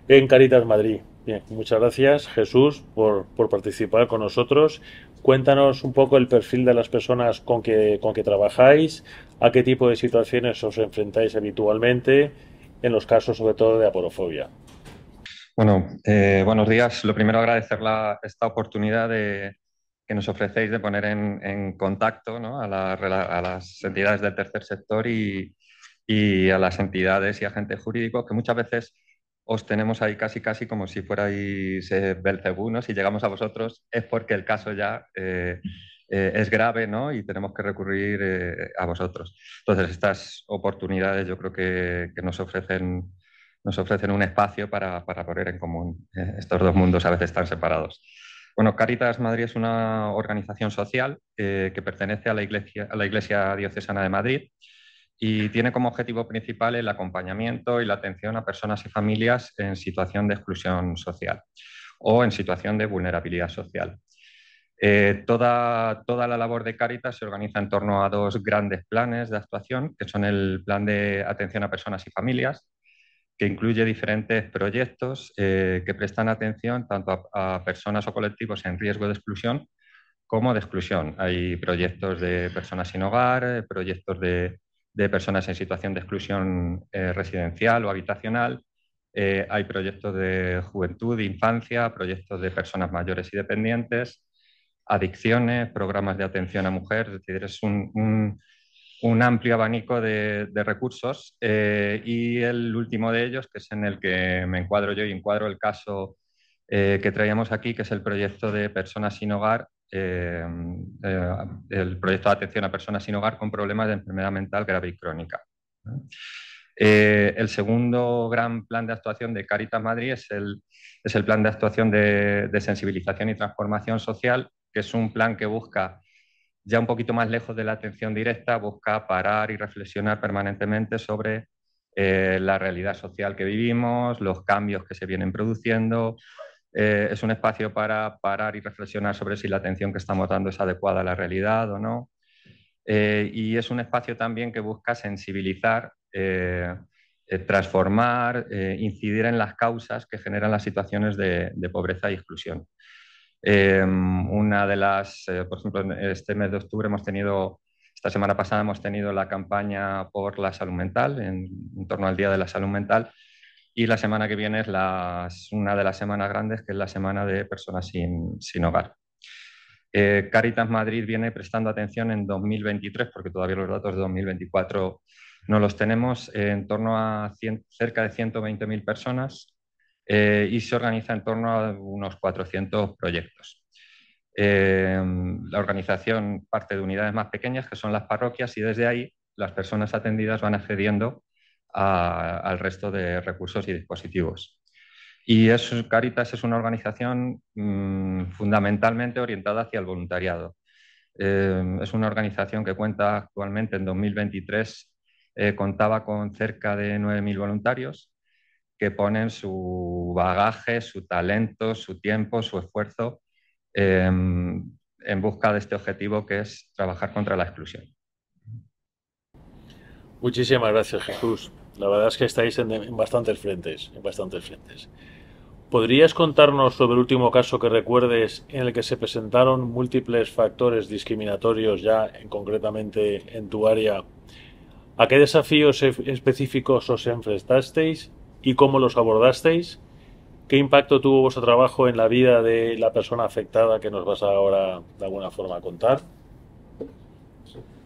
en Cáritas Madrid. Bien, muchas gracias, Jesús, por participar con nosotros. Cuéntanos un poco el perfil de las personas con que trabajáis, a qué tipo de situaciones os enfrentáis habitualmente, en los casos sobre todo de aporofobia. Bueno, buenos días. Lo primero, agradecer esta oportunidad que nos ofrecéis de poner en contacto, ¿no?, a las entidades del tercer sector y a las entidades y agentes jurídicos, que muchas veces os tenemos ahí casi como si fuerais Belcebú, ¿no? Si llegamos a vosotros es porque el caso ya es grave, ¿no?, y tenemos que recurrir a vosotros. Entonces, estas oportunidades yo creo que nos ofrecen un espacio para poner en común estos dos mundos a veces tan separados. Bueno, Cáritas Madrid es una organización social que pertenece a la Iglesia Diocesana de Madrid y tiene como objetivo principal el acompañamiento y la atención a personas y familias en situación de exclusión social o en situación de vulnerabilidad social. Toda la labor de Cáritas se organiza en torno a dos grandes planes de actuación, que son el plan de atención a personas y familias, que incluye diferentes proyectos que prestan atención tanto a personas o colectivos en riesgo de exclusión como de exclusión. Hay proyectos de personas sin hogar, proyectos de personas en situación de exclusión residencial o habitacional, hay proyectos de juventud, infancia, proyectos de personas mayores y dependientes, adicciones, programas de atención a mujeres, es decir, es un amplio abanico de recursos y el último de ellos, que es en el que me encuadro yo y encuadro el caso que traíamos aquí, que es el proyecto de personas sin hogar, el proyecto de atención a personas sin hogar con problemas de enfermedad mental grave y crónica. El segundo gran plan de actuación de Cáritas Madrid es el plan de actuación de sensibilización y transformación social, que es un plan que busca, ya un poquito más lejos de la atención directa, busca parar y reflexionar permanentemente sobre la realidad social que vivimos, los cambios que se vienen produciendo. Es un espacio para parar y reflexionar sobre si la atención que estamos dando es adecuada a la realidad o no. Y es un espacio también que busca sensibilizar, transformar, incidir en las causas que generan las situaciones de pobreza y exclusión. Una de las, por ejemplo, en este mes de octubre esta semana pasada hemos tenido la campaña por la salud mental, en torno al Día de la Salud Mental, y la semana que viene es una de las semanas grandes, que es la semana de personas sin hogar. Cáritas Madrid viene prestando atención en 2023, porque todavía los datos de 2024 no los tenemos, en torno a cerca de 120.000 personas y se organiza en torno a unos 400 proyectos. La organización parte de unidades más pequeñas, que son las parroquias, y desde ahí las personas atendidas van accediendo al resto de recursos y dispositivos. Cáritas es una organización fundamentalmente orientada hacia el voluntariado. Es una organización que cuenta actualmente en 2023, contaba con cerca de 9.000 voluntarios que ponen su bagaje, su talento, su tiempo, su esfuerzo en busca de este objetivo, que es trabajar contra la exclusión. Muchísimas gracias, Jesús. La verdad es que estáis en bastantes frentes, ¿Podrías contarnos sobre el último caso que recuerdes en el que se presentaron múltiples factores discriminatorios concretamente en tu área? ¿A qué desafíos específicos os enfrentasteis y cómo los abordasteis? ¿Qué impacto tuvo vuestro trabajo en la vida de la persona afectada que nos vas ahora de alguna forma a contar?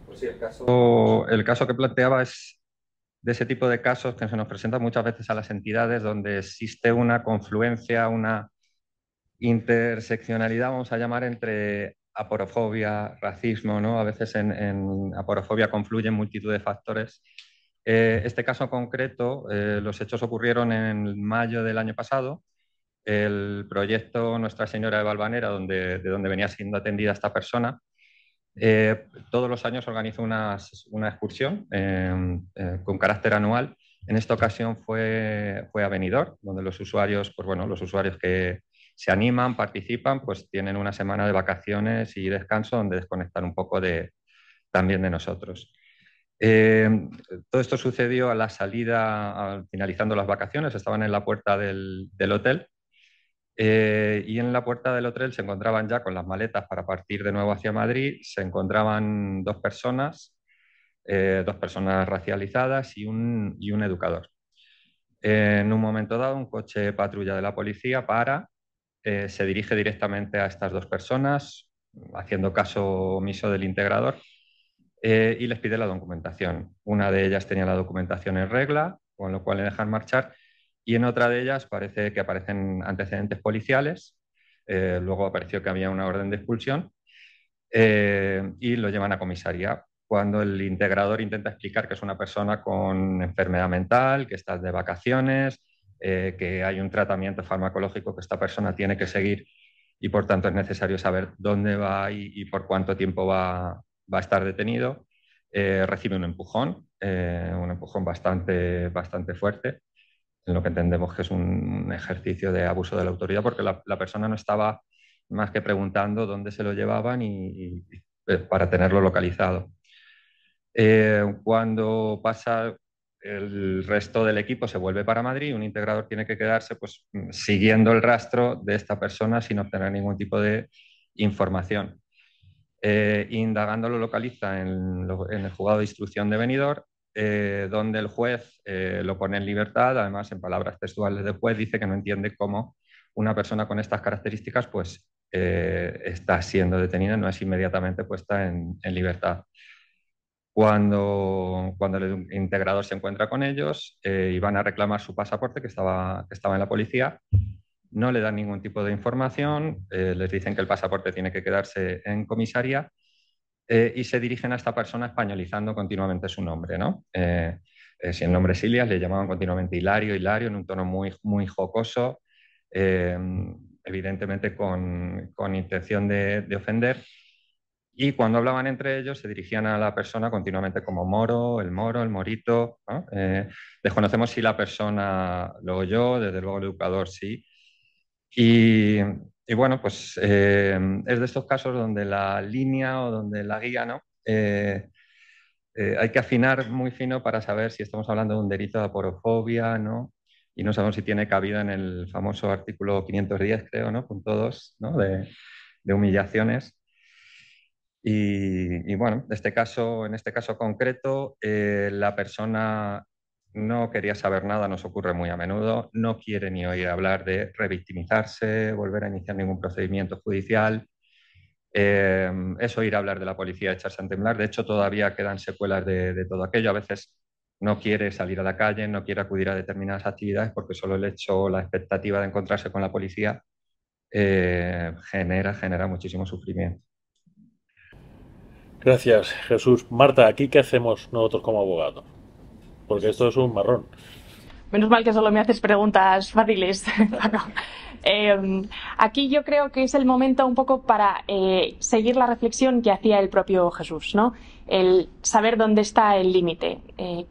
Pues sí, el caso que planteaba es de ese tipo de casos que se nos presentan muchas veces a las entidades, donde existe una confluencia, una interseccionalidad, vamos a llamar, entre aporofobia, racismo, ¿no? A veces en aporofobia confluyen multitud de factores. Este caso concreto, los hechos ocurrieron en mayo del año pasado. El proyecto Nuestra Señora de Valvanera, de donde venía siendo atendida esta persona, todos los años organiza una excursión con carácter anual. En esta ocasión fue a Benidorm, donde los usuarios, pues bueno, los usuarios que se animan, participan, pues tienen una semana de vacaciones y descanso donde desconectan un poco también de nosotros. Todo esto sucedió a la salida, finalizando las vacaciones, estaban en la puerta del hotel. Y en la puerta del hotel se encontraban ya con las maletas para partir de nuevo hacia Madrid, se encontraban dos personas racializadas y un educador. En un momento dado, un coche patrulla de la policía se dirige directamente a estas dos personas, haciendo caso omiso del integrador, y les pide la documentación. Una de ellas tenía la documentación en regla, con lo cual le dejan marchar, y en otra de ellas parece que aparecen antecedentes policiales. Luego apareció que había una orden de expulsión, y lo llevan a comisaría. Cuando el integrador intenta explicar que es una persona con enfermedad mental, que está de vacaciones, que hay un tratamiento farmacológico que esta persona tiene que seguir y por tanto es necesario saber dónde va y por cuánto tiempo va a estar detenido, recibe un empujón bastante fuerte, en lo que entendemos que es un ejercicio de abuso de la autoridad, porque la persona no estaba más que preguntando dónde se lo llevaban y para tenerlo localizado. Cuando pasa el resto del equipo, se vuelve para Madrid, un integrador tiene que quedarse pues, siguiendo el rastro de esta persona sin obtener ningún tipo de información. Indagando lo localiza en el juzgado de instrucción de Benidorm, donde el juez lo pone en libertad. Además, en palabras textuales del juez, dice que no entiende cómo una persona con estas características pues, está siendo detenida, no es inmediatamente puesta en libertad. Cuando el integrador se encuentra con ellos y van a reclamar su pasaporte, que estaba en la policía, no le dan ningún tipo de información, les dicen que el pasaporte tiene que quedarse en comisaría, y se dirigen a esta persona españolizando continuamente su nombre, ¿no? Si el nombre es Ilias, le llamaban continuamente Hilario, en un tono muy, muy jocoso, evidentemente con intención de ofender. Y cuando hablaban entre ellos se dirigían a la persona continuamente como Moro, el Morito, ¿no? Desconocemos si la persona lo oyó, desde luego el educador sí. Y bueno, pues es de estos casos donde la línea o donde la guía, ¿no? Hay que afinar muy fino para saber si estamos hablando de un delito de aporofobia, ¿no? Y no sabemos si tiene cabida en el famoso artículo 510, creo, ¿no? Punto 2, ¿no? de humillaciones. Y bueno, en este caso concreto, la persona no quería saber nada, nos ocurre muy a menudo, no quiere ni oír hablar de revictimizarse, volver a iniciar ningún procedimiento judicial, es oír hablar de la policía, echarse a temblar. De hecho, todavía quedan secuelas de todo aquello. A veces no quiere salir a la calle, no quiere acudir a determinadas actividades porque solo el hecho, la expectativa de encontrarse con la policía genera muchísimo sufrimiento. Gracias, Jesús. Marta, ¿aquí qué hacemos nosotros como abogados? porque esto es un marrón. Menos mal que solo me haces preguntas fáciles, Paco. Aquí yo creo que es el momento un poco para seguir la reflexión que hacía el propio Jesús, ¿no? El saber dónde está el límite,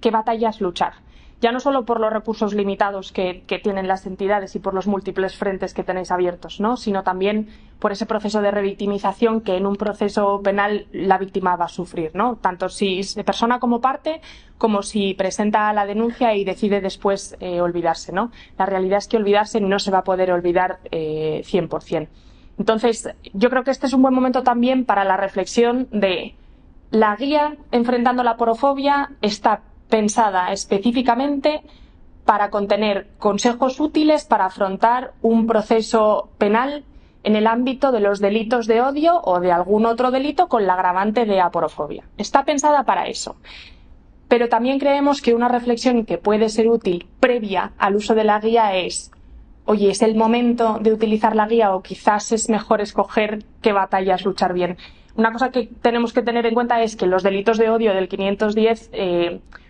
qué batallas luchar. Ya no solo por los recursos limitados que tienen las entidades y por los múltiples frentes que tenéis abiertos, ¿no? Sino también por ese proceso de revictimización que en un proceso penal la víctima va a sufrir, ¿no? Tanto si es de persona como parte, como si presenta la denuncia y decide después olvidarse, ¿no? La realidad es que olvidarse no se va a poder olvidar 100%. Entonces, yo creo que este es un buen momento también para la reflexión de la guía enfrentando la porofobia está pensada específicamente para contener consejos útiles para afrontar un proceso penal en el ámbito de los delitos de odio o de algún otro delito con la agravante de aporofobia. Está pensada para eso. Pero también creemos que una reflexión que puede ser útil previa al uso de la guía es, oye, ¿es el momento de utilizar la guía o quizás es mejor escoger qué batallas luchar bien? Una cosa que tenemos que tener en cuenta es que los delitos de odio del 510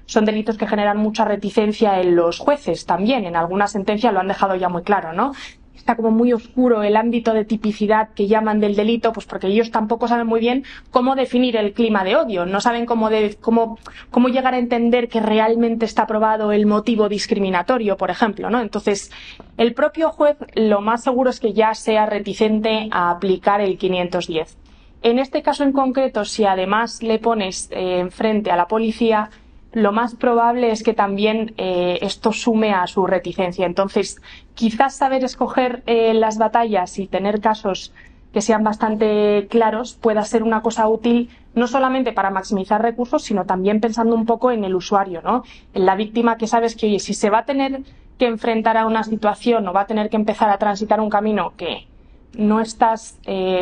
son delitos que generan mucha reticencia en los jueces también. En alguna sentencia lo han dejado ya muy claro, ¿no? Está como muy oscuro el ámbito de tipicidad que llaman del delito, pues porque ellos tampoco saben muy bien cómo definir el clima de odio. No saben cómo llegar a entender que realmente está probado el motivo discriminatorio, por ejemplo, ¿no? Entonces, el propio juez lo más seguro es que ya sea reticente a aplicar el 510. En este caso en concreto, si además le pones enfrente a la policía, lo más probable es que también esto sume a su reticencia. Entonces, quizás saber escoger las batallas y tener casos que sean bastante claros pueda ser una cosa útil no solamente para maximizar recursos, sino también pensando un poco en el usuario, ¿no? En la víctima, que sabes que, oye, si se va a tener que enfrentar a una situación o va a tener que empezar a transitar un camino que no estás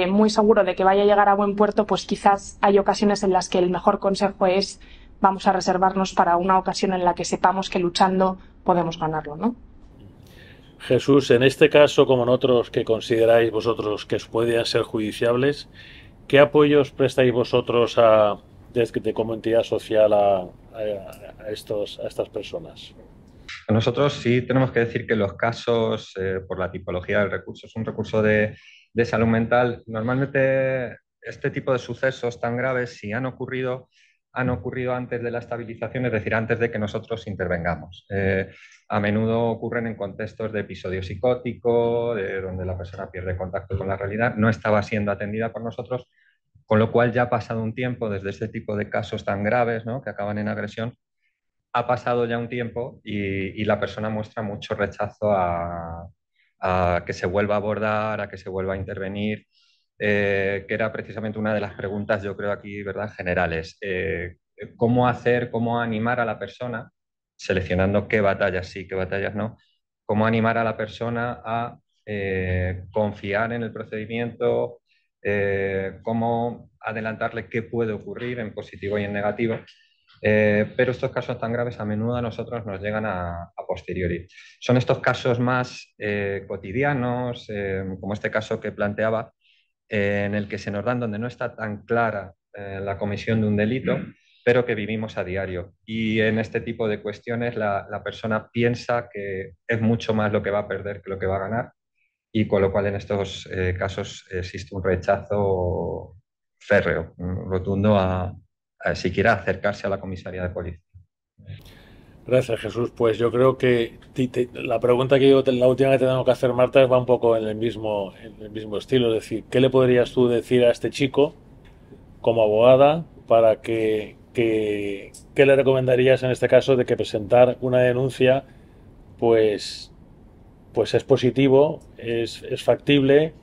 muy seguro de que vaya a llegar a buen puerto, pues quizás hay ocasiones en las que el mejor consejo es vamos a reservarnos para una ocasión en la que sepamos que luchando podemos ganarlo, ¿no? Jesús, en este caso, como en otros que consideráis vosotros que pueden ser judiciables, ¿qué apoyos prestáis vosotros como entidad social a estas personas? Nosotros sí tenemos que decir que los casos, por la tipología del recurso, es un recurso de salud mental. Normalmente este tipo de sucesos tan graves, si han ocurrido antes de la estabilización, es decir, antes de que nosotros intervengamos. A menudo ocurren en contextos de episodio psicótico, donde la persona pierde contacto con la realidad, no estaba siendo atendida por nosotros, con lo cual ya ha pasado un tiempo desde este tipo de casos tan graves, ¿no?, que acaban en agresión. Ha pasado ya un tiempo y la persona muestra mucho rechazo a que se vuelva a abordar, a que se vuelva a intervenir, que era precisamente una de las preguntas, yo creo aquí, ¿verdad?, generales. ¿Cómo animar a la persona, seleccionando qué batallas sí, qué batallas no, cómo animar a la persona a confiar en el procedimiento, cómo adelantarle qué puede ocurrir en positivo y en negativo? Pero estos casos tan graves a menudo a nosotros nos llegan a posteriori. Son estos casos más cotidianos, como este caso que planteaba, en el que se nos dan donde no está tan clara la comisión de un delito, pero que vivimos a diario. Y en este tipo de cuestiones la persona piensa que es mucho más lo que va a perder que lo que va a ganar, y con lo cual en estos casos existe un rechazo férreo, rotundo a siquiera acercarse a la comisaría de policía. Gracias, Jesús. Pues yo creo que la pregunta la última que tengo que hacer, Marta, va un poco en el mismo estilo. Es decir, ¿qué le podrías tú decir a este chico como abogada para qué le recomendarías en este caso de que presentar una denuncia pues es positivo, es factible,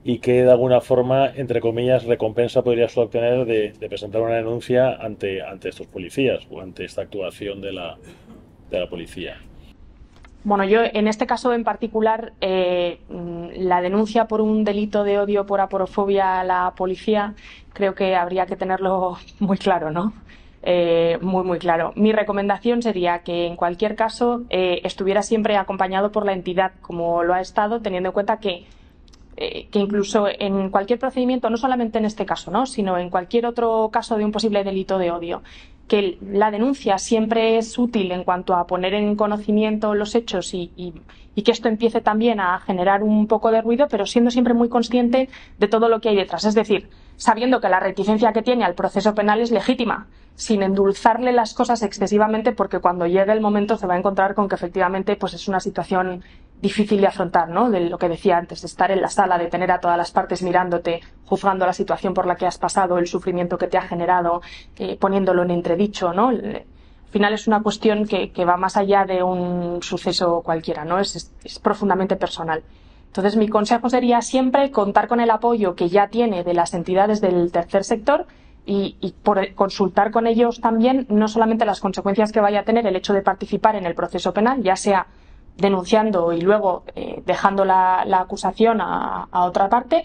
y que de alguna forma, entre comillas, recompensa podrías obtener de presentar una denuncia ante estos policías o ante esta actuación de la policía? Bueno, yo en este caso en particular, la denuncia por un delito de odio por aporofobia a la policía, creo que habría que tenerlo muy claro, ¿no? Muy claro. Mi recomendación sería que en cualquier caso estuviera siempre acompañado por la entidad, como lo ha estado, teniendo en cuenta que incluso en cualquier procedimiento, no solamente en este caso, ¿no?, sino en cualquier otro caso de un posible delito de odio, que la denuncia siempre es útil en cuanto a poner en conocimiento los hechos y que esto empiece también a generar un poco de ruido, pero siendo siempre muy consciente de todo lo que hay detrás. Es decir, sabiendo que la reticencia que tiene al proceso penal es legítima, sin endulzarle las cosas excesivamente, porque cuando llegue el momento se va a encontrar con que efectivamente pues es una situación difícil de afrontar, ¿no? De lo que decía antes, de estar en la sala, de tener a todas las partes mirándote, juzgando la situación por la que has pasado, el sufrimiento que te ha generado, poniéndolo en entredicho, ¿no? Al final es una cuestión que va más allá de un suceso cualquiera, ¿no? Es profundamente personal. Entonces, mi consejo sería siempre contar con el apoyo que ya tiene de las entidades del tercer sector y consultar con ellos también no solamente las consecuencias que vaya a tener el hecho de participar en el proceso penal, ya sea denunciando y luego dejando la acusación a otra parte,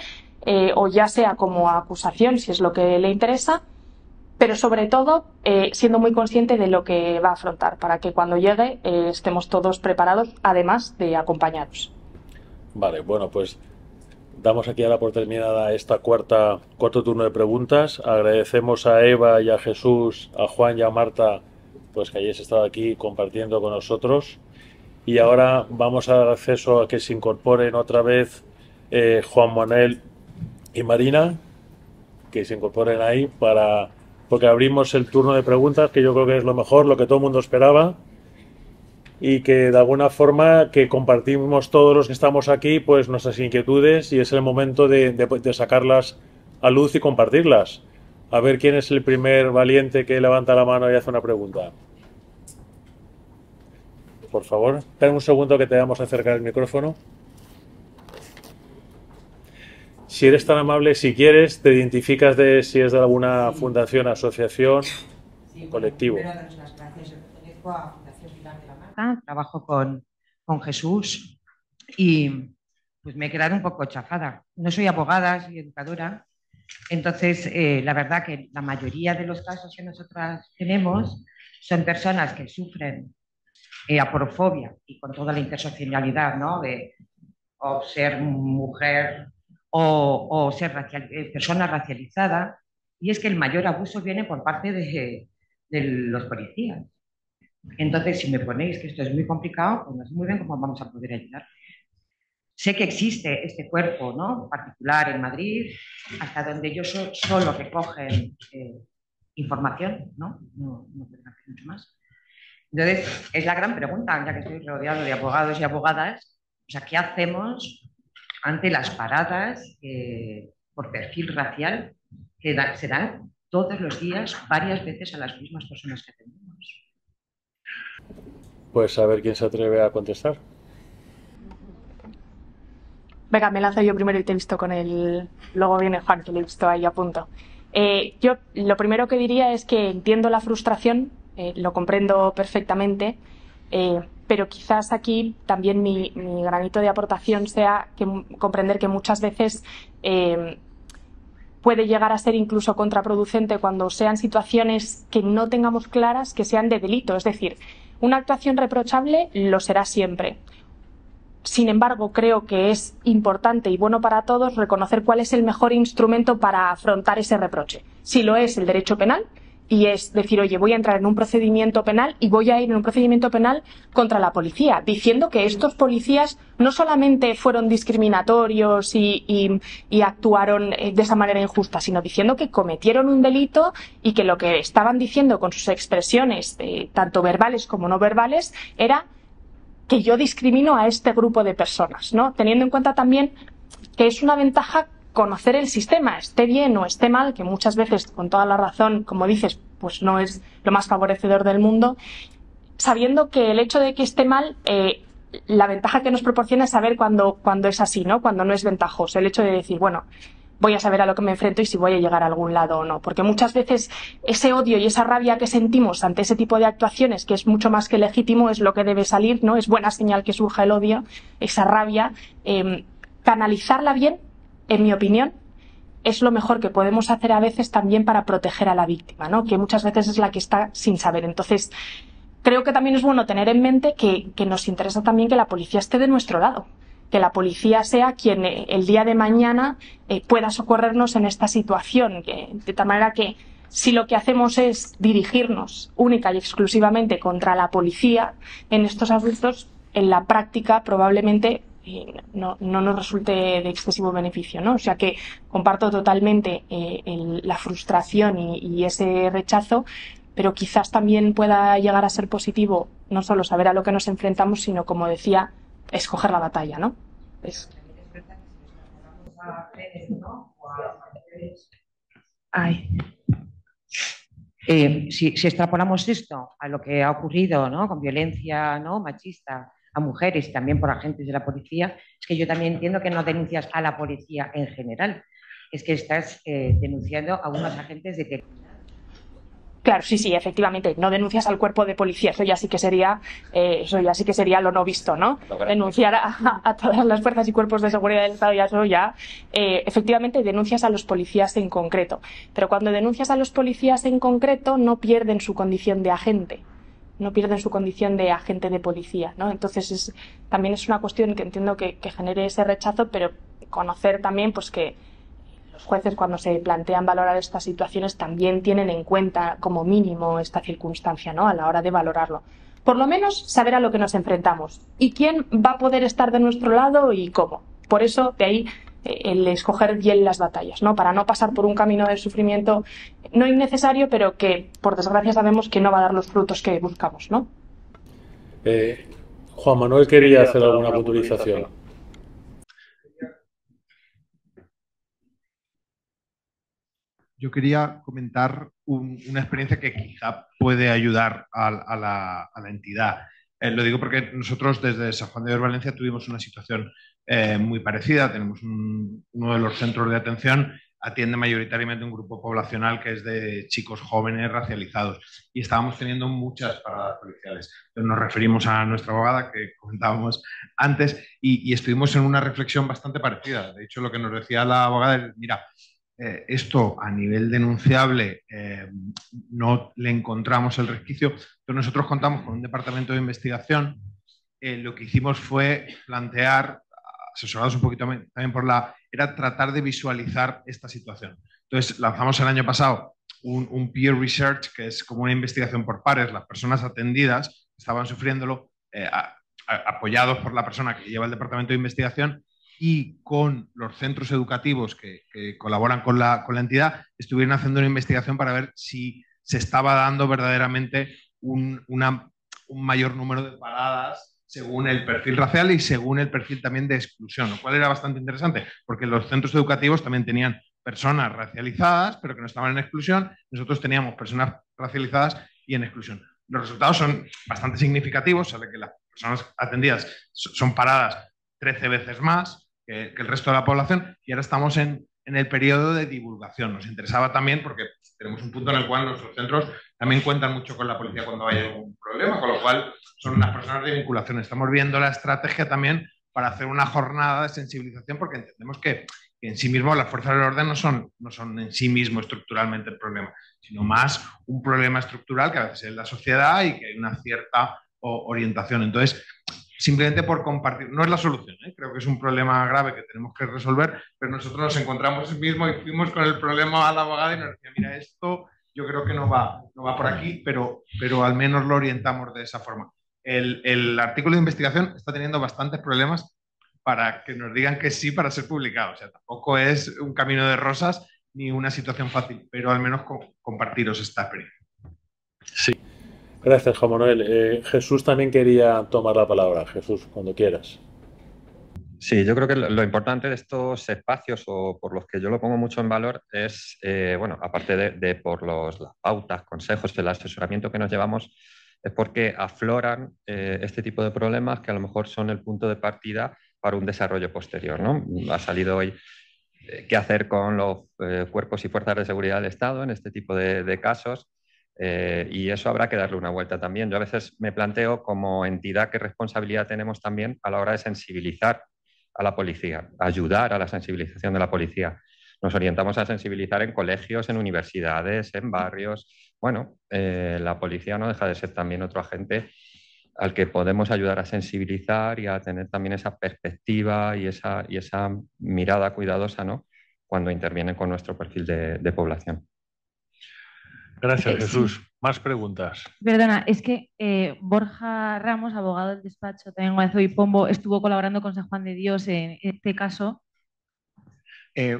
o ya sea como acusación, si es lo que le interesa, pero sobre todo siendo muy consciente de lo que va a afrontar, para que cuando llegue estemos todos preparados, además de acompañados. Vale, bueno, pues damos aquí ahora por terminada esta cuarto turno de preguntas. Agradecemos a Eva y a Jesús, a Juan y a Marta, pues que hayáis estado aquí compartiendo con nosotros. Y ahora vamos a dar acceso a que se incorporen otra vez Juan Manuel y Marina, que se incorporen ahí porque abrimos el turno de preguntas, que yo creo que es lo mejor, lo que todo el mundo esperaba, y que de alguna forma que compartimos todos los que estamos aquí pues nuestras inquietudes, y es el momento de sacarlas a luz y compartirlas. A ver quién es el primer valiente que levanta la mano y hace una pregunta. Por favor, espera un segundo que te vamos a acercar el micrófono. Si eres tan amable, si quieres, te identificas si es de alguna fundación, asociación, colectivo. Primero, daros las gracias. Yo pertenezco a Fundación Pilar de la Marca, trabajo con Jesús y pues me he quedado un poco chafada. No soy abogada, soy educadora. Entonces, la verdad que la mayoría de los casos que nosotras tenemos son personas que sufren aporofobia y con toda la interseccionalidad, ¿no? De o ser mujer o ser persona racializada, y es que el mayor abuso viene por parte de los policías. Entonces, si me ponéis que esto es muy complicado, pues no sé muy bien cómo vamos a poder ayudar. Sé que existe este cuerpo, ¿no?, particular en Madrid, hasta donde ellos solo recogen información, ¿no? No pueden hacer mucho más. Entonces, es la gran pregunta, ya que estoy rodeado de abogados y abogadas, o sea, ¿qué hacemos ante las paradas por perfil racial que se dan todos los días, varias veces a las mismas personas que tenemos? Pues a ver quién se atreve a contestar. Venga, me lanzo yo primero y te he visto con el... Luego viene Juan, que le he visto ahí a punto. Yo lo primero que diría es que entiendo la frustración, lo comprendo perfectamente, pero quizás aquí también mi granito de aportación sea comprender que muchas veces puede llegar a ser incluso contraproducente cuando sean situaciones que no tengamos claras, que sean de delito. Es decir, una actuación reprochable lo será siempre. Sin embargo, creo que es importante y bueno para todos reconocer cuál es el mejor instrumento para afrontar ese reproche. Si lo es el derecho penal, y es decir, oye, voy a entrar en un procedimiento penal y voy a ir en un procedimiento penal contra la policía, diciendo que estos policías no solamente fueron discriminatorios y actuaron de esa manera injusta, sino diciendo que cometieron un delito y que lo que estaban diciendo con sus expresiones, tanto verbales como no verbales, era que yo discrimino a este grupo de personas, ¿no? Teniendo en cuenta también que es una ventaja conocer el sistema, esté bien o esté mal, que muchas veces, con toda la razón, como dices, pues no es lo más favorecedor del mundo, sabiendo que el hecho de que esté mal, la ventaja que nos proporciona es saber cuando es así, ¿no? Cuando no es ventajoso. El hecho de decir, bueno, voy a saber a lo que me enfrento y si voy a llegar a algún lado o no. Porque muchas veces ese odio y esa rabia que sentimos ante ese tipo de actuaciones, que es mucho más que legítimo, es lo que debe salir, ¿no? Es buena señal que surja el odio, esa rabia. Canalizarla bien, en mi opinión, es lo mejor que podemos hacer a veces también para proteger a la víctima, ¿no? Que muchas veces es la que está sin saber. Entonces, creo que también es bueno tener en mente que nos interesa también que la policía esté de nuestro lado, que la policía sea quien el día de mañana pueda socorrernos en esta situación, de tal manera que Si lo que hacemos es dirigirnos única y exclusivamente contra la policía en estos asuntos, en la práctica probablemente no nos resulte de excesivo beneficio, ¿no? O sea que comparto totalmente la frustración y ese rechazo, pero quizás también pueda llegar a ser positivo no solo saber a lo que nos enfrentamos, sino, como decía, escoger la batalla, ¿no? Si extrapolamos esto a lo que ha ocurrido, ¿no?, con violencia, ¿no?, machista a mujeres y también por agentes de la policía, es que yo también entiendo que no denuncias a la policía en general, es que estás denunciando a unos agentes de... Claro, sí, efectivamente. No denuncias al cuerpo de policía, eso ya sí que sería lo no visto, ¿no? Denunciar a todas las fuerzas y cuerpos de seguridad del Estado, ya eso ya, efectivamente, denuncias a los policías en concreto. Pero cuando denuncias a los policías en concreto, no pierden su condición de agente, no pierden su condición de agente de policía, ¿no? Entonces también es una cuestión que entiendo que genere ese rechazo, pero conocer también, pues, que los jueces, cuando se plantean valorar estas situaciones, también tienen en cuenta como mínimo esta circunstancia, ¿no?, a la hora de valorarlo. Por lo menos saber a lo que nos enfrentamos y quién va a poder estar de nuestro lado y cómo. Por eso, de ahí el escoger bien las batallas, ¿no?, para no pasar por un camino de sufrimiento no innecesario, pero que, por desgracia, sabemos que no va a dar los frutos que buscamos, ¿no? Juan Manuel quería hacer alguna puntualización. Yo quería comentar una experiencia que quizá puede ayudar a la entidad. Lo digo porque nosotros desde San Juan de Dios, Valencia, tuvimos una situación muy parecida. Tenemos uno de los centros de atención, atiende mayoritariamente un grupo poblacional que es de chicos jóvenes racializados y estábamos teniendo muchas paradas policiales. Entonces nos referimos a nuestra abogada que comentábamos antes y estuvimos en una reflexión bastante parecida. De hecho, lo que nos decía la abogada es, mira, esto a nivel denunciable no le encontramos el resquicio, pero nosotros contamos con un departamento de investigación. Lo que hicimos fue plantear, asesorados un poquito también era tratar de visualizar esta situación. Entonces lanzamos el año pasado un peer research, que es como una investigación por pares. Las personas atendidas estaban sufriéndolo, apoyados por la persona que lleva el departamento de investigación, y con los centros educativos que colaboran con la entidad, estuvieron haciendo una investigación para ver si se estaba dando verdaderamente un mayor número de paradas según el perfil racial y según el perfil también de exclusión, lo cual era bastante interesante, porque los centros educativos también tenían personas racializadas, pero que no estaban en exclusión. Nosotros teníamos personas racializadas y en exclusión. Los resultados son bastante significativos, sabe que las personas atendidas son paradas 13 veces más que el resto de la población, y ahora estamos en el periodo de divulgación. Nos interesaba también porque tenemos un punto en el cual nuestros centros también cuentan mucho con la policía cuando hay algún problema, con lo cual son unas personas de vinculación. Estamos viendo la estrategia también para hacer una jornada de sensibilización, porque entendemos que en sí mismo las fuerzas del orden no son en sí mismo estructuralmente el problema, sino más un problema estructural que a veces es la sociedad y que hay una cierta orientación. Entonces, simplemente por compartir, no es la solución, creo que es un problema grave que tenemos que resolver, pero nosotros nos encontramos mismo y fuimos con el problema a la abogada y nos decía, mira, esto yo creo que no va por aquí, pero al menos lo orientamos de esa forma. El artículo de investigación está teniendo bastantes problemas para que nos digan que sí para ser publicado. O sea, tampoco es un camino de rosas ni una situación fácil, pero al menos compartiros esta experiencia. Sí. Gracias, Juan Manuel. Jesús también quería tomar la palabra. Jesús, cuando quieras. Sí, yo creo que lo importante de estos espacios, o por los que yo lo pongo mucho en valor, es, bueno, aparte de por las pautas, consejos, el asesoramiento que nos llevamos, es porque afloran este tipo de problemas que a lo mejor son el punto de partida para un desarrollo posterior, ¿no? Ha salido hoy qué hacer con los cuerpos y fuerzas de seguridad del Estado en este tipo de casos. Y eso habrá que darle una vuelta también. Yo a veces me planteo como entidad qué responsabilidad tenemos también a la hora de sensibilizar a la policía, ayudar a la sensibilización de la policía. Nos orientamos a sensibilizar en colegios, en universidades, en barrios. Bueno, la policía no deja de ser también otro agente al que podemos ayudar a sensibilizar y a tener también esa perspectiva y esa mirada cuidadosa, ¿no?, cuando intervienen con nuestro perfil de población. Gracias, Jesús. Más preguntas. Perdona, es que Borja Ramos, abogado del despacho también Guayazo y Pombo, estuvo colaborando con San Juan de Dios en este caso.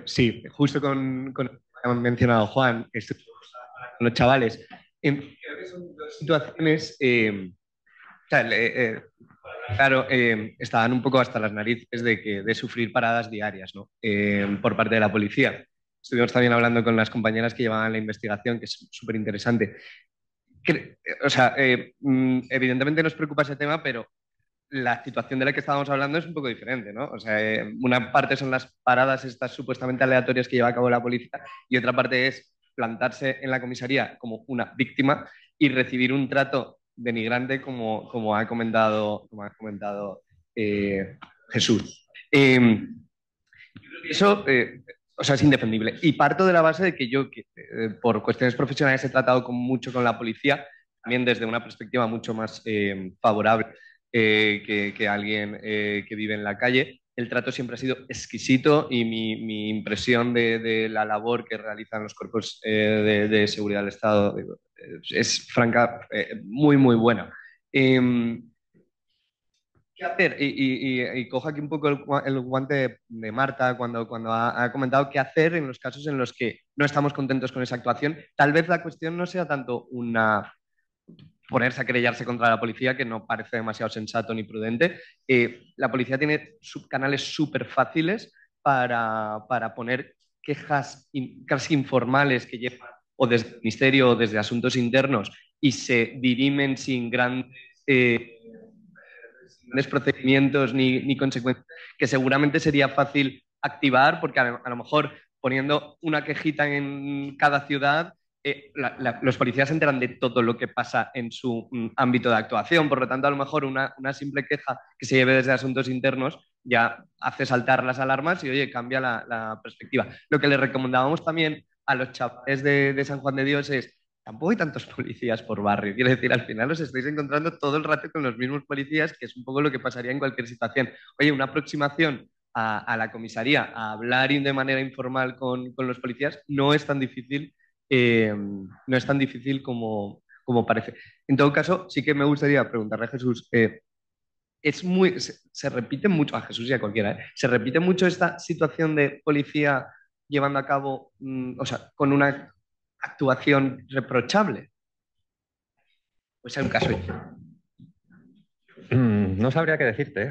Sí, justo con lo que ha mencionado Juan, con los chavales. Creo que son dos situaciones, claro, estaban un poco hasta las narices de sufrir paradas diarias, ¿no? Por parte de la policía. Estuvimos también hablando con las compañeras que llevaban la investigación, que es súper interesante. O sea, evidentemente nos preocupa ese tema, pero la situación de la que estábamos hablando es un poco diferente, ¿no? O sea, una parte son las paradas estas supuestamente aleatorias que lleva a cabo la policía y otra parte es plantarse en la comisaría como una víctima y recibir un trato denigrante como ha comentado Jesús. Eso o sea, es indefendible. Y parto de la base de que yo, por cuestiones profesionales, he tratado mucho con la policía, también desde una perspectiva mucho más favorable que alguien que vive en la calle. El trato siempre ha sido exquisito y mi impresión de la labor que realizan los cuerpos de seguridad del Estado es franca, muy, muy buena. ¿Qué hacer? Y cojo aquí un poco el guante de Marta cuando ha comentado qué hacer en los casos en los que no estamos contentos con esa actuación. Tal vez la cuestión no sea tanto ponerse a querellarse contra la policía, que no parece demasiado sensato ni prudente. La policía tiene canales súper fáciles para poner quejas casi informales que llevan o desde el Ministerio o desde Asuntos Internos y se dirimen sin grandes procedimientos ni consecuencias, que seguramente sería fácil activar, porque a lo mejor poniendo una quejita en cada ciudad, los policías se enteran de todo lo que pasa en su ámbito de actuación. Por lo tanto, a lo mejor una simple queja que se lleve desde Asuntos Internos ya hace saltar las alarmas y, oye, cambia la perspectiva. Lo que le recomendábamos también a los chavales de San Juan de Dios es: tampoco hay tantos policías por barrio. Quiero decir, al final os estáis encontrando todo el rato con los mismos policías, que es un poco lo que pasaría en cualquier situación. Oye, una aproximación a la comisaría, a hablar de manera informal con los policías, no es tan difícil, como parece. En todo caso, sí que me gustaría preguntarle a Jesús, se repite mucho, a Jesús y a cualquiera, se repite mucho esta situación de policía llevando a cabo, o sea, con una actuación reprochable. Pues hay un caso. No sabría qué decirte.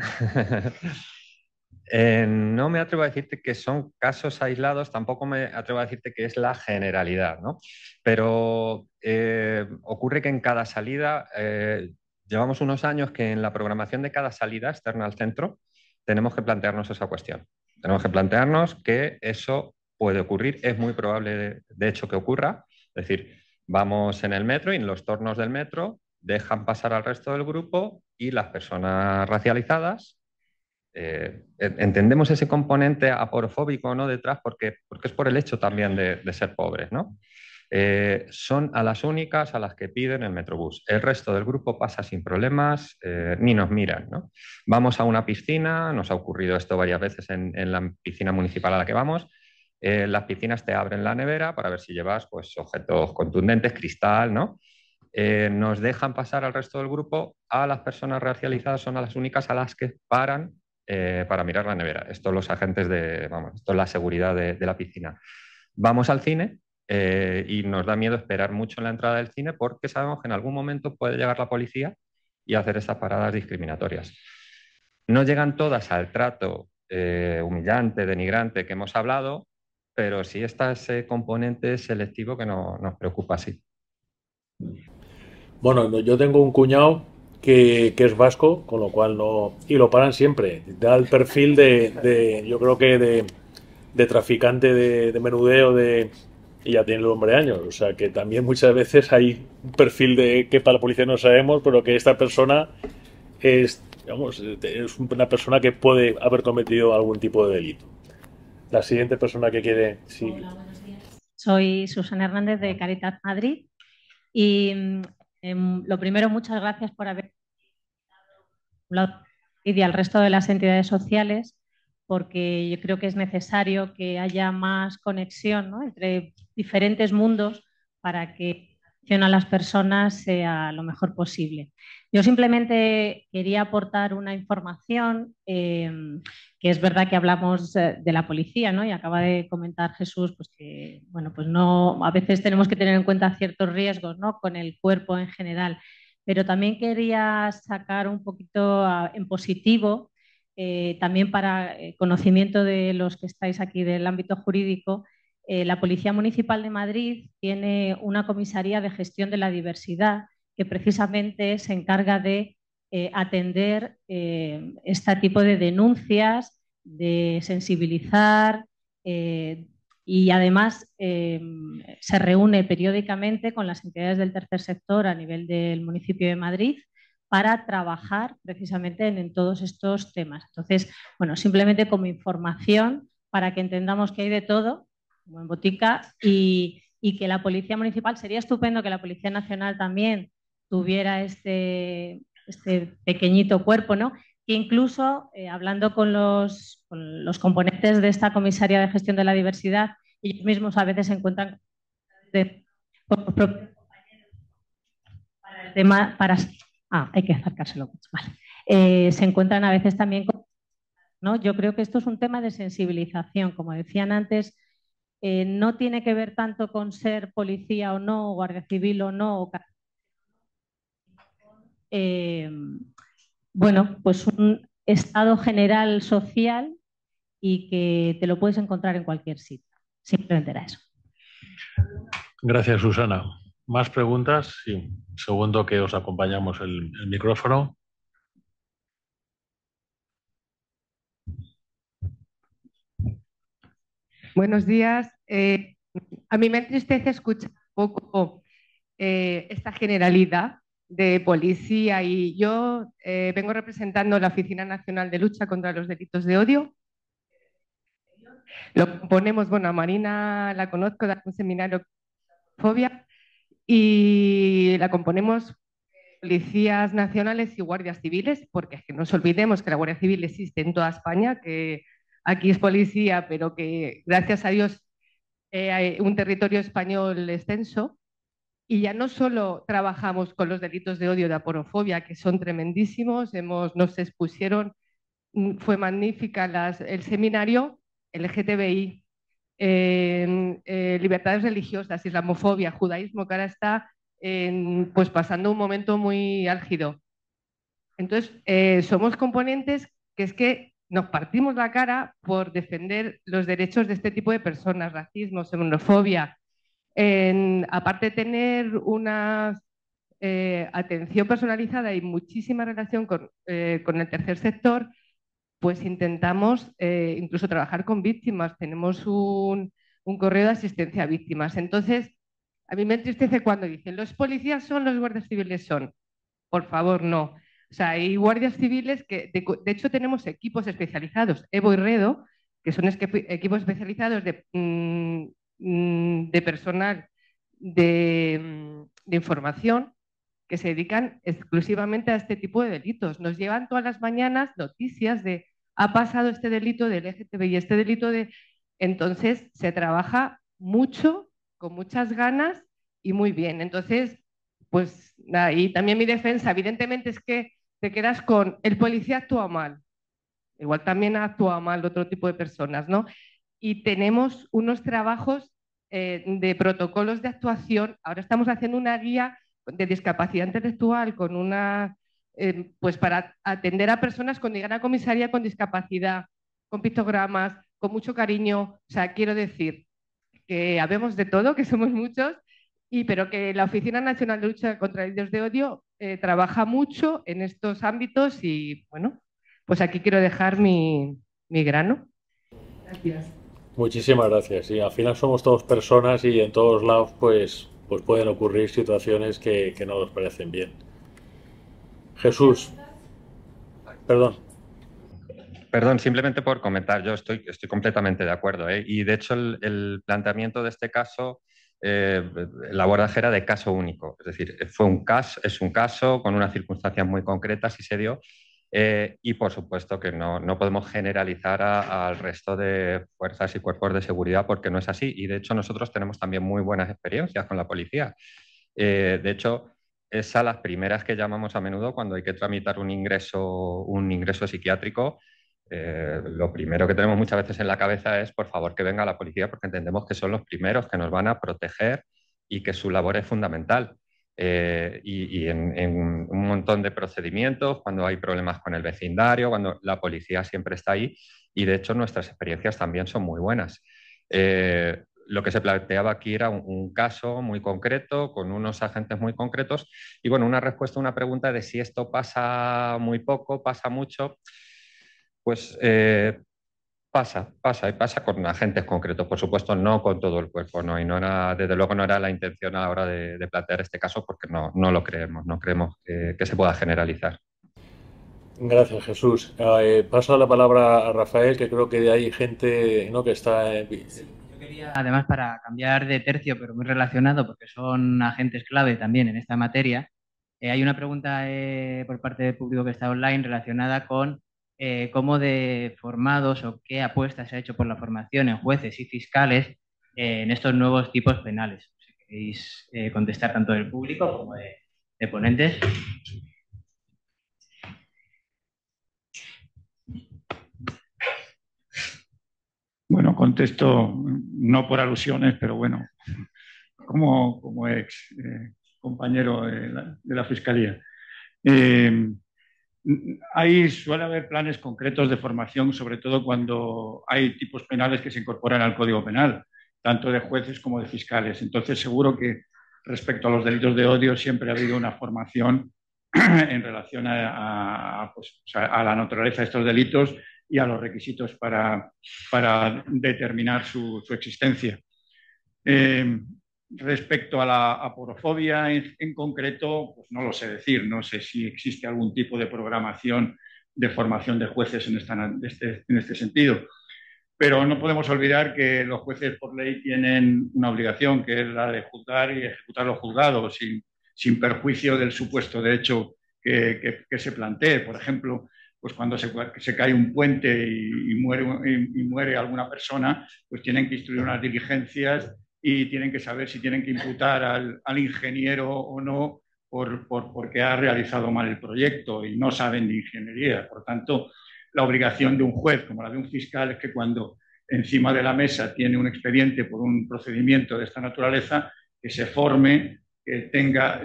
No me atrevo a decirte que son casos aislados, tampoco me atrevo a decirte que es la generalidad, ¿no? Pero ocurre que en cada salida, llevamos unos años que en la programación de cada salida externa al centro tenemos que plantearnos esa cuestión. Tenemos que plantearnos que eso puede ocurrir, es muy probable de hecho que ocurra. Es decir, vamos en el metro y en los tornos del metro dejan pasar al resto del grupo y las personas racializadas, entendemos ese componente aporofóbico, ¿no?, detrás, porque es por el hecho también de ser pobres, ¿no? Son a las únicas a las que piden el Metrobús. El resto del grupo pasa sin problemas, ni nos miran, ¿no? Vamos a una piscina, nos ha ocurrido esto varias veces en la piscina municipal a la que vamos. Las piscinas te abren la nevera para ver si llevas, pues, objetos contundentes, cristal, ¿no? Nos dejan pasar al resto del grupo. A las personas racializadas son a las únicas a las que paran para mirar la nevera. Esto los agentes esto es la seguridad de la piscina. Vamos al cine y nos da miedo esperar mucho en la entrada del cine porque sabemos que en algún momento puede llegar la policía y hacer esas paradas discriminatorias. No llegan todas al trato humillante, denigrante que hemos hablado, pero sí está ese componente selectivo que nos preocupa, sí. Bueno, yo tengo un cuñado que es vasco, con lo cual no... Y lo paran siempre. Da el perfil yo creo que de traficante de menudeo y ya tiene el hombre de años. O sea, que también muchas veces hay un perfil que para la policía no sabemos, pero que esta persona es una persona que puede haber cometido algún tipo de delito. La siguiente persona que quiere... Sí. Hola, buenos días. Soy Susana Hernández de Caritas Madrid y lo primero, muchas gracias por haber invitado y al resto de las entidades sociales, porque yo creo que es necesario que haya más conexión, ¿no?, entre diferentes mundos para que a las personas sea lo mejor posible. Yo simplemente quería aportar una información, que es verdad que hablamos de la policía, ¿no? Y acaba de comentar Jesús pues que bueno, pues no, a veces tenemos que tener en cuenta ciertos riesgos, ¿no? Con el cuerpo en general. Pero también quería sacar un poquito en positivo, también para conocimiento de los que estáis aquí del ámbito jurídico. La Policía Municipal de Madrid tiene una comisaría de gestión de la diversidad que precisamente se encarga de atender este tipo de denuncias, de sensibilizar y además se reúne periódicamente con las entidades del tercer sector a nivel del municipio de Madrid para trabajar precisamente en todos estos temas. Entonces, bueno, simplemente como información para que entendamos que hay de todo, como en botica, y que la Policía Municipal, sería estupendo que la Policía Nacional también tuviera este pequeñito cuerpo, ¿no? Que incluso, hablando con los componentes de esta comisaría de gestión de la diversidad, ellos mismos a veces se encuentran para el tema, hay que acercárselo mucho, vale. Se encuentran a veces también ¿no? Yo creo que esto es un tema de sensibilización, como decían antes. No tiene que ver tanto con ser policía o no, guardia civil o no. Bueno, pues un estado general social y que te lo puedes encontrar en cualquier sitio. Simplemente era eso. Gracias, Susana. ¿Más preguntas? Sí. Segundo que os acompañamos el micrófono. Buenos días. A mí me entristece escuchar un poco esta generalidad de policía y yo vengo representando la Oficina Nacional de Lucha contra los Delitos de Odio. Lo componemos, bueno, a Marina la conozco, da un seminario de fobia y la componemos policías nacionales y guardias civiles, porque es que no nos olvidemos que la Guardia Civil existe en toda España, que aquí es policía, pero que gracias a Dios hay un territorio español extenso. Y ya no solo trabajamos con los delitos de odio, de aporofobia, que son tremendísimos, nos expusieron, fue magnífica el seminario LGTBI, libertades religiosas, islamofobia, judaísmo, que ahora está pues pasando un momento muy álgido. Entonces, somos componentes que es que nos partimos la cara por defender los derechos de este tipo de personas, racismo, xenofobia. Aparte de tener una atención personalizada y muchísima relación con el tercer sector, pues intentamos incluso trabajar con víctimas. Tenemos un correo de asistencia a víctimas. Entonces, a mí me entristece cuando dicen, los policías son, los guardias civiles son. Por favor, no. O sea, hay guardias civiles que, de hecho, tenemos equipos especializados, Evo y Redo, que son equipos especializados de personal de información que se dedican exclusivamente a este tipo de delitos. Nos llevan todas las mañanas noticias de ha pasado este delito del LGTBI, este delito de... Entonces, se trabaja mucho, con muchas ganas y muy bien. Entonces, pues nada, y también mi defensa, evidentemente, es que te quedas con el policía actúa mal. Igual también ha actuado mal otro tipo de personas, ¿no? Y tenemos unos trabajos de protocolos de actuación. Ahora estamos haciendo una guía de discapacidad intelectual con una, pues para atender a personas cuando llegan a comisaría con discapacidad, con pictogramas, con mucho cariño. O sea, quiero decir que habemos de todo, que somos muchos, pero que la Oficina Nacional de Lucha contra Delitos de Odio trabaja mucho en estos ámbitos y, bueno, pues aquí quiero dejar mi grano. Gracias. Muchísimas gracias. Y al final somos todos personas y en todos lados pues pueden ocurrir situaciones que no nos parecen bien. Jesús. Perdón. Perdón, simplemente por comentar, yo estoy completamente de acuerdo, ¿eh? Y de hecho el planteamiento de este caso, el abordaje era de caso único, es decir, es un caso con unas circunstancias muy concretas y se dio, y por supuesto que no podemos generalizar al resto de fuerzas y cuerpos de seguridad porque no es así, y de hecho nosotros tenemos también muy buenas experiencias con la policía. De hecho, es a las primeras que llamamos a menudo cuando hay que tramitar un ingreso psiquiátrico. Lo primero que tenemos muchas veces en la cabeza es, por favor, que venga la policía, porque entendemos que son los primeros que nos van a proteger y que su labor es fundamental. Y en un montón de procedimientos, cuando hay problemas con el vecindario, cuando la policía siempre está ahí, y de hecho nuestras experiencias también son muy buenas. Lo que se planteaba aquí era un caso muy concreto, con unos agentes muy concretos, y bueno, una respuesta a una pregunta de si esto pasa muy poco, pasa mucho, pues pasa con agentes concretos, por supuesto, no con todo el cuerpo, ¿no? Y no era, desde luego no era la intención a la hora de plantear este caso, porque no lo creemos, no creemos que se pueda generalizar. Gracias, Jesús. Paso la palabra a Rafael, que creo que hay gente, ¿no?, que está... Además, para cambiar de tercio, pero muy relacionado, porque son agentes clave también en esta materia, hay una pregunta por parte del público que está online relacionada con cómo de formados o qué apuestas se ha hecho por la formación en jueces y fiscales en estos nuevos tipos penales. Si queréis contestar tanto del público como de ponentes. Bueno, contesto no por alusiones, pero bueno, como ex compañero de la Fiscalía. Ahí suele haber planes concretos de formación, sobre todo cuando hay tipos penales que se incorporan al Código Penal, tanto de jueces como de fiscales. Entonces, seguro que respecto a los delitos de odio siempre ha habido una formación en relación a la naturaleza de estos delitos y a los requisitos para determinar su existencia. Respecto a la aporofobia en concreto, pues no lo sé decir, no sé si existe algún tipo de programación de formación de jueces en este sentido, pero no podemos olvidar que los jueces por ley tienen una obligación, que es la de juzgar y ejecutar los juzgados sin perjuicio del supuesto de hecho que se plantee. Por ejemplo, pues cuando se cae un puente y muere alguna persona, pues tienen que instruir unas diligencias y tienen que saber si tienen que imputar al ingeniero o no porque ha realizado mal el proyecto y no saben de ingeniería. Por tanto, la obligación de un juez, como la de un fiscal, es que cuando encima de la mesa tiene un expediente por un procedimiento de esta naturaleza, que se forme, que tenga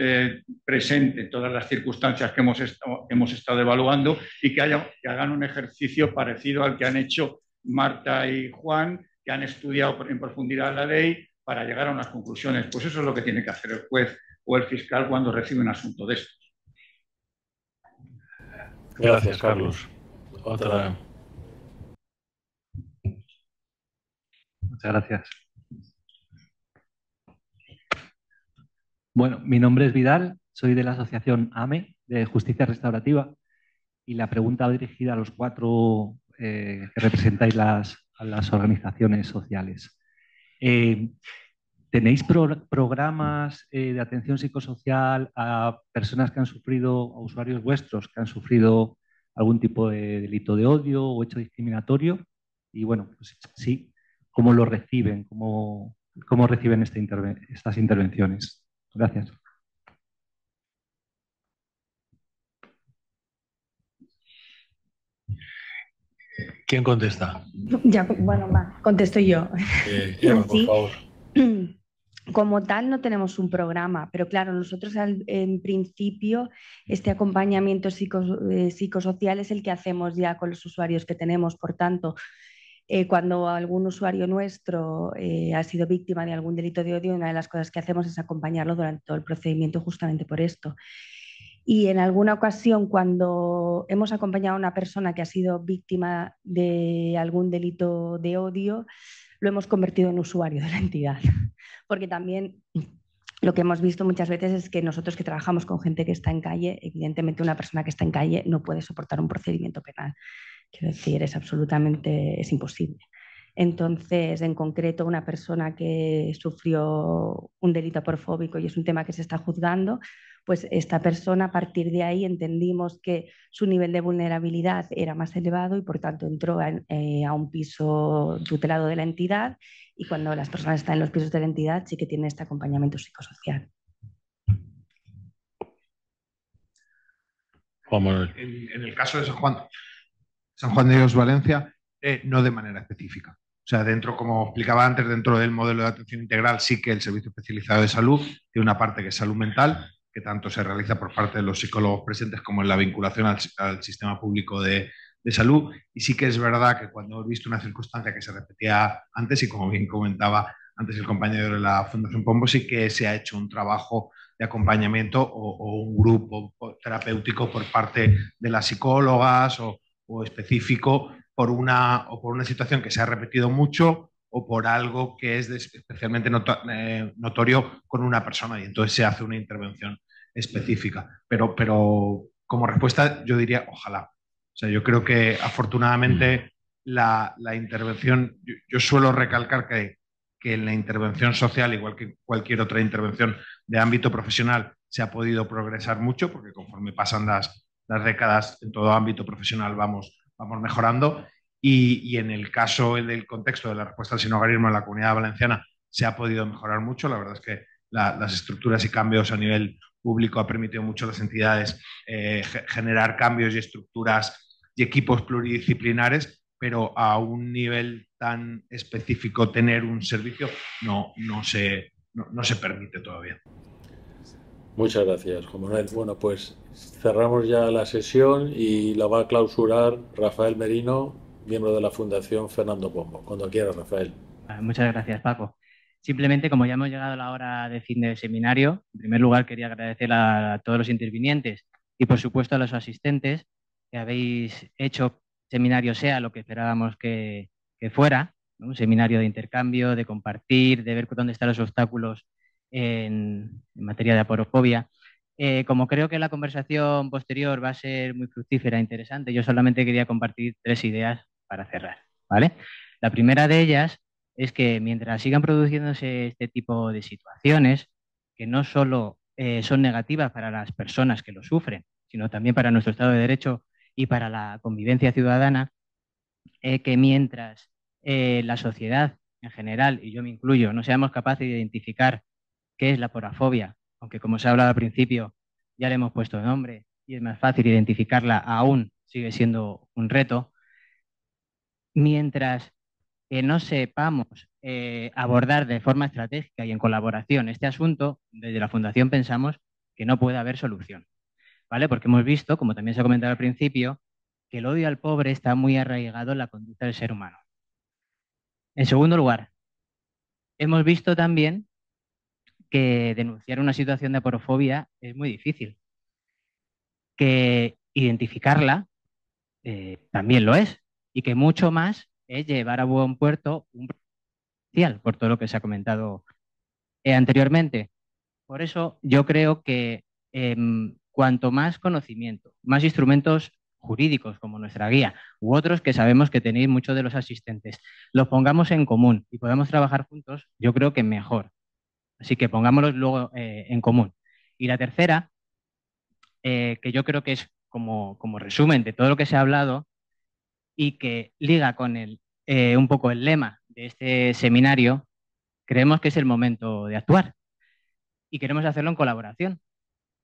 presente todas las circunstancias que hemos estado evaluando y que hagan un ejercicio parecido al que han hecho Marta y Juan, que han estudiado en profundidad la ley para llegar a unas conclusiones. Pues eso es lo que tiene que hacer el juez o el fiscal cuando recibe un asunto de estos. Gracias, Carlos. Otra. Muchas gracias. Bueno, mi nombre es Vidal, soy de la asociación AME, de Justicia Restaurativa, y la pregunta va dirigida a los cuatro que representáis a las organizaciones sociales. ¿Tenéis programas de atención psicosocial a personas que han sufrido, a usuarios vuestros que han sufrido algún tipo de delito de odio o hecho discriminatorio? Y bueno, pues sí, ¿cómo lo reciben? ¿Cómo reciben estas intervenciones? Gracias. ¿Quién contesta? Ya, bueno, va, contesto yo. Eva, por favor. Como tal no tenemos un programa, pero claro, nosotros en principio este acompañamiento psicosocial es el que hacemos ya con los usuarios que tenemos. Por tanto, cuando algún usuario nuestro ha sido víctima de algún delito de odio, una de las cosas que hacemos es acompañarlo durante todo el procedimiento justamente por esto. Y en alguna ocasión, cuando hemos acompañado a una persona que ha sido víctima de algún delito de odio, lo hemos convertido en usuario de la entidad. Porque también lo que hemos visto muchas veces es que nosotros que trabajamos con gente que está en calle, evidentemente una persona que está en calle no puede soportar un procedimiento penal. Quiero decir, es imposible. Entonces, en concreto, una persona que sufrió un delito aporofóbico y es un tema que se está juzgando, pues esta persona a partir de ahí entendimos que su nivel de vulnerabilidad era más elevado y por tanto entró a un piso tutelado de la entidad, y cuando las personas están en los pisos de la entidad sí que tienen este acompañamiento psicosocial. Juan Manuel. En el caso de San Juan de Dios Valencia, no de manera específica. O sea, dentro, como explicaba antes, dentro del modelo de atención integral sí que el Servicio Especializado de Salud tiene una parte que es salud mental, que tanto se realiza por parte de los psicólogos presentes como en la vinculación al sistema público de salud. Y sí que es verdad que cuando hemos visto una circunstancia que se repetía antes, y como bien comentaba antes el compañero de la Fundación Pombo, sí que se ha hecho un trabajo de acompañamiento o un grupo terapéutico por parte de las psicólogas o específico por una situación que se ha repetido mucho o por algo que es especialmente notorio con una persona, y entonces se hace una intervención específica. Pero como respuesta yo diría ojalá. O sea, yo creo que afortunadamente la intervención, yo suelo recalcar que en la intervención social, igual que cualquier otra intervención de ámbito profesional, se ha podido progresar mucho, porque conforme pasan las décadas en todo ámbito profesional vamos mejorando. Y en el caso del contexto de la respuesta al sinhogarismo en la Comunidad Valenciana se ha podido mejorar mucho. La verdad es que las estructuras y cambios a nivel público ha permitido mucho a las entidades generar cambios y estructuras y equipos pluridisciplinares, pero a un nivel tan específico tener un servicio no se permite todavía. Muchas gracias, Juan Manuel. Bueno, pues cerramos ya la sesión y la va a clausurar Rafael Merino, miembro de la Fundación Fernando Pombo. Cuando quiera, Rafael. Muchas gracias, Paco. Simplemente, como ya hemos llegado a la hora de fin del seminario, en primer lugar quería agradecer a todos los intervinientes y, por supuesto, a los asistentes que habéis hecho que el seminario sea lo que esperábamos que fuera, ¿no? Un seminario de intercambio, de compartir, de ver dónde están los obstáculos en materia de aporofobia. Como creo que la conversación posterior va a ser muy fructífera e interesante, yo solamente quería compartir 3 ideas para cerrar, ¿vale? La primera de ellas es que mientras sigan produciéndose este tipo de situaciones, que no solo son negativas para las personas que lo sufren, sino también para nuestro Estado de Derecho y para la convivencia ciudadana, que mientras la sociedad en general, y yo me incluyo, no seamos capaces de identificar qué es la aporofobia, aunque como se ha hablado al principio ya le hemos puesto nombre y es más fácil identificarla, aún sigue siendo un reto. Mientras que no sepamos abordar de forma estratégica y en colaboración este asunto, desde la Fundación pensamos que no puede haber solución, ¿vale? Porque hemos visto, como también se ha comentado al principio, que el odio al pobre está muy arraigado en la conducta del ser humano. En segundo lugar, hemos visto también que denunciar una situación de aporofobia es muy difícil, que identificarla también lo es, y que mucho más es llevar a buen puerto un potencial, por todo lo que se ha comentado anteriormente. Por eso yo creo que cuanto más conocimiento, más instrumentos jurídicos como nuestra guía u otros que sabemos que tenéis muchos de los asistentes, los pongamos en común y podamos trabajar juntos, yo creo que mejor. Así que pongámoslos luego en común. Y la tercera, que yo creo que es como resumen de todo lo que se ha hablado y que liga con un poco el lema de este seminario, creemos que es el momento de actuar y queremos hacerlo en colaboración.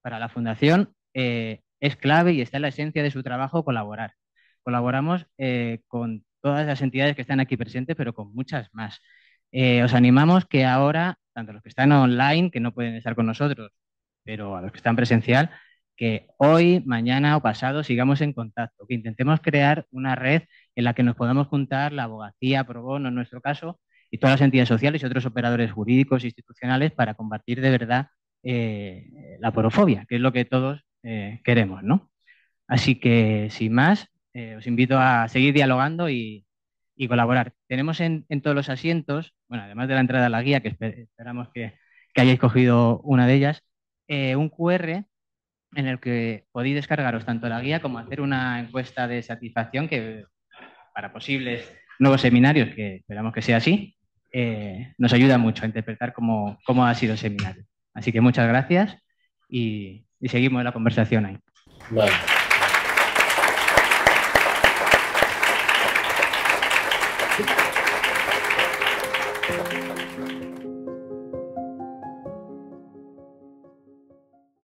Para la Fundación es clave y está en la esencia de su trabajo colaborar. Colaboramos con todas las entidades que están aquí presentes, pero con muchas más. Os animamos que ahora, tanto los que están online, que no pueden estar con nosotros, pero a los que están presencial, que hoy, mañana o pasado sigamos en contacto, que intentemos crear una red en la que nos podamos juntar la abogacía, pro bono en nuestro caso, y todas las entidades sociales y otros operadores jurídicos e institucionales para combatir de verdad la aporofobia, que es lo que todos queremos, ¿no? Así que, sin más, os invito a seguir dialogando y colaborar. Tenemos en todos los asientos, bueno, además de la entrada a la guía, que esperamos que hayáis cogido una de ellas, un QR en el que podéis descargaros tanto la guía como hacer una encuesta de satisfacción que para posibles nuevos seminarios, que esperamos que sea así, nos ayuda mucho a interpretar cómo ha sido el seminario. Así que muchas gracias y seguimos la conversación ahí. Vale.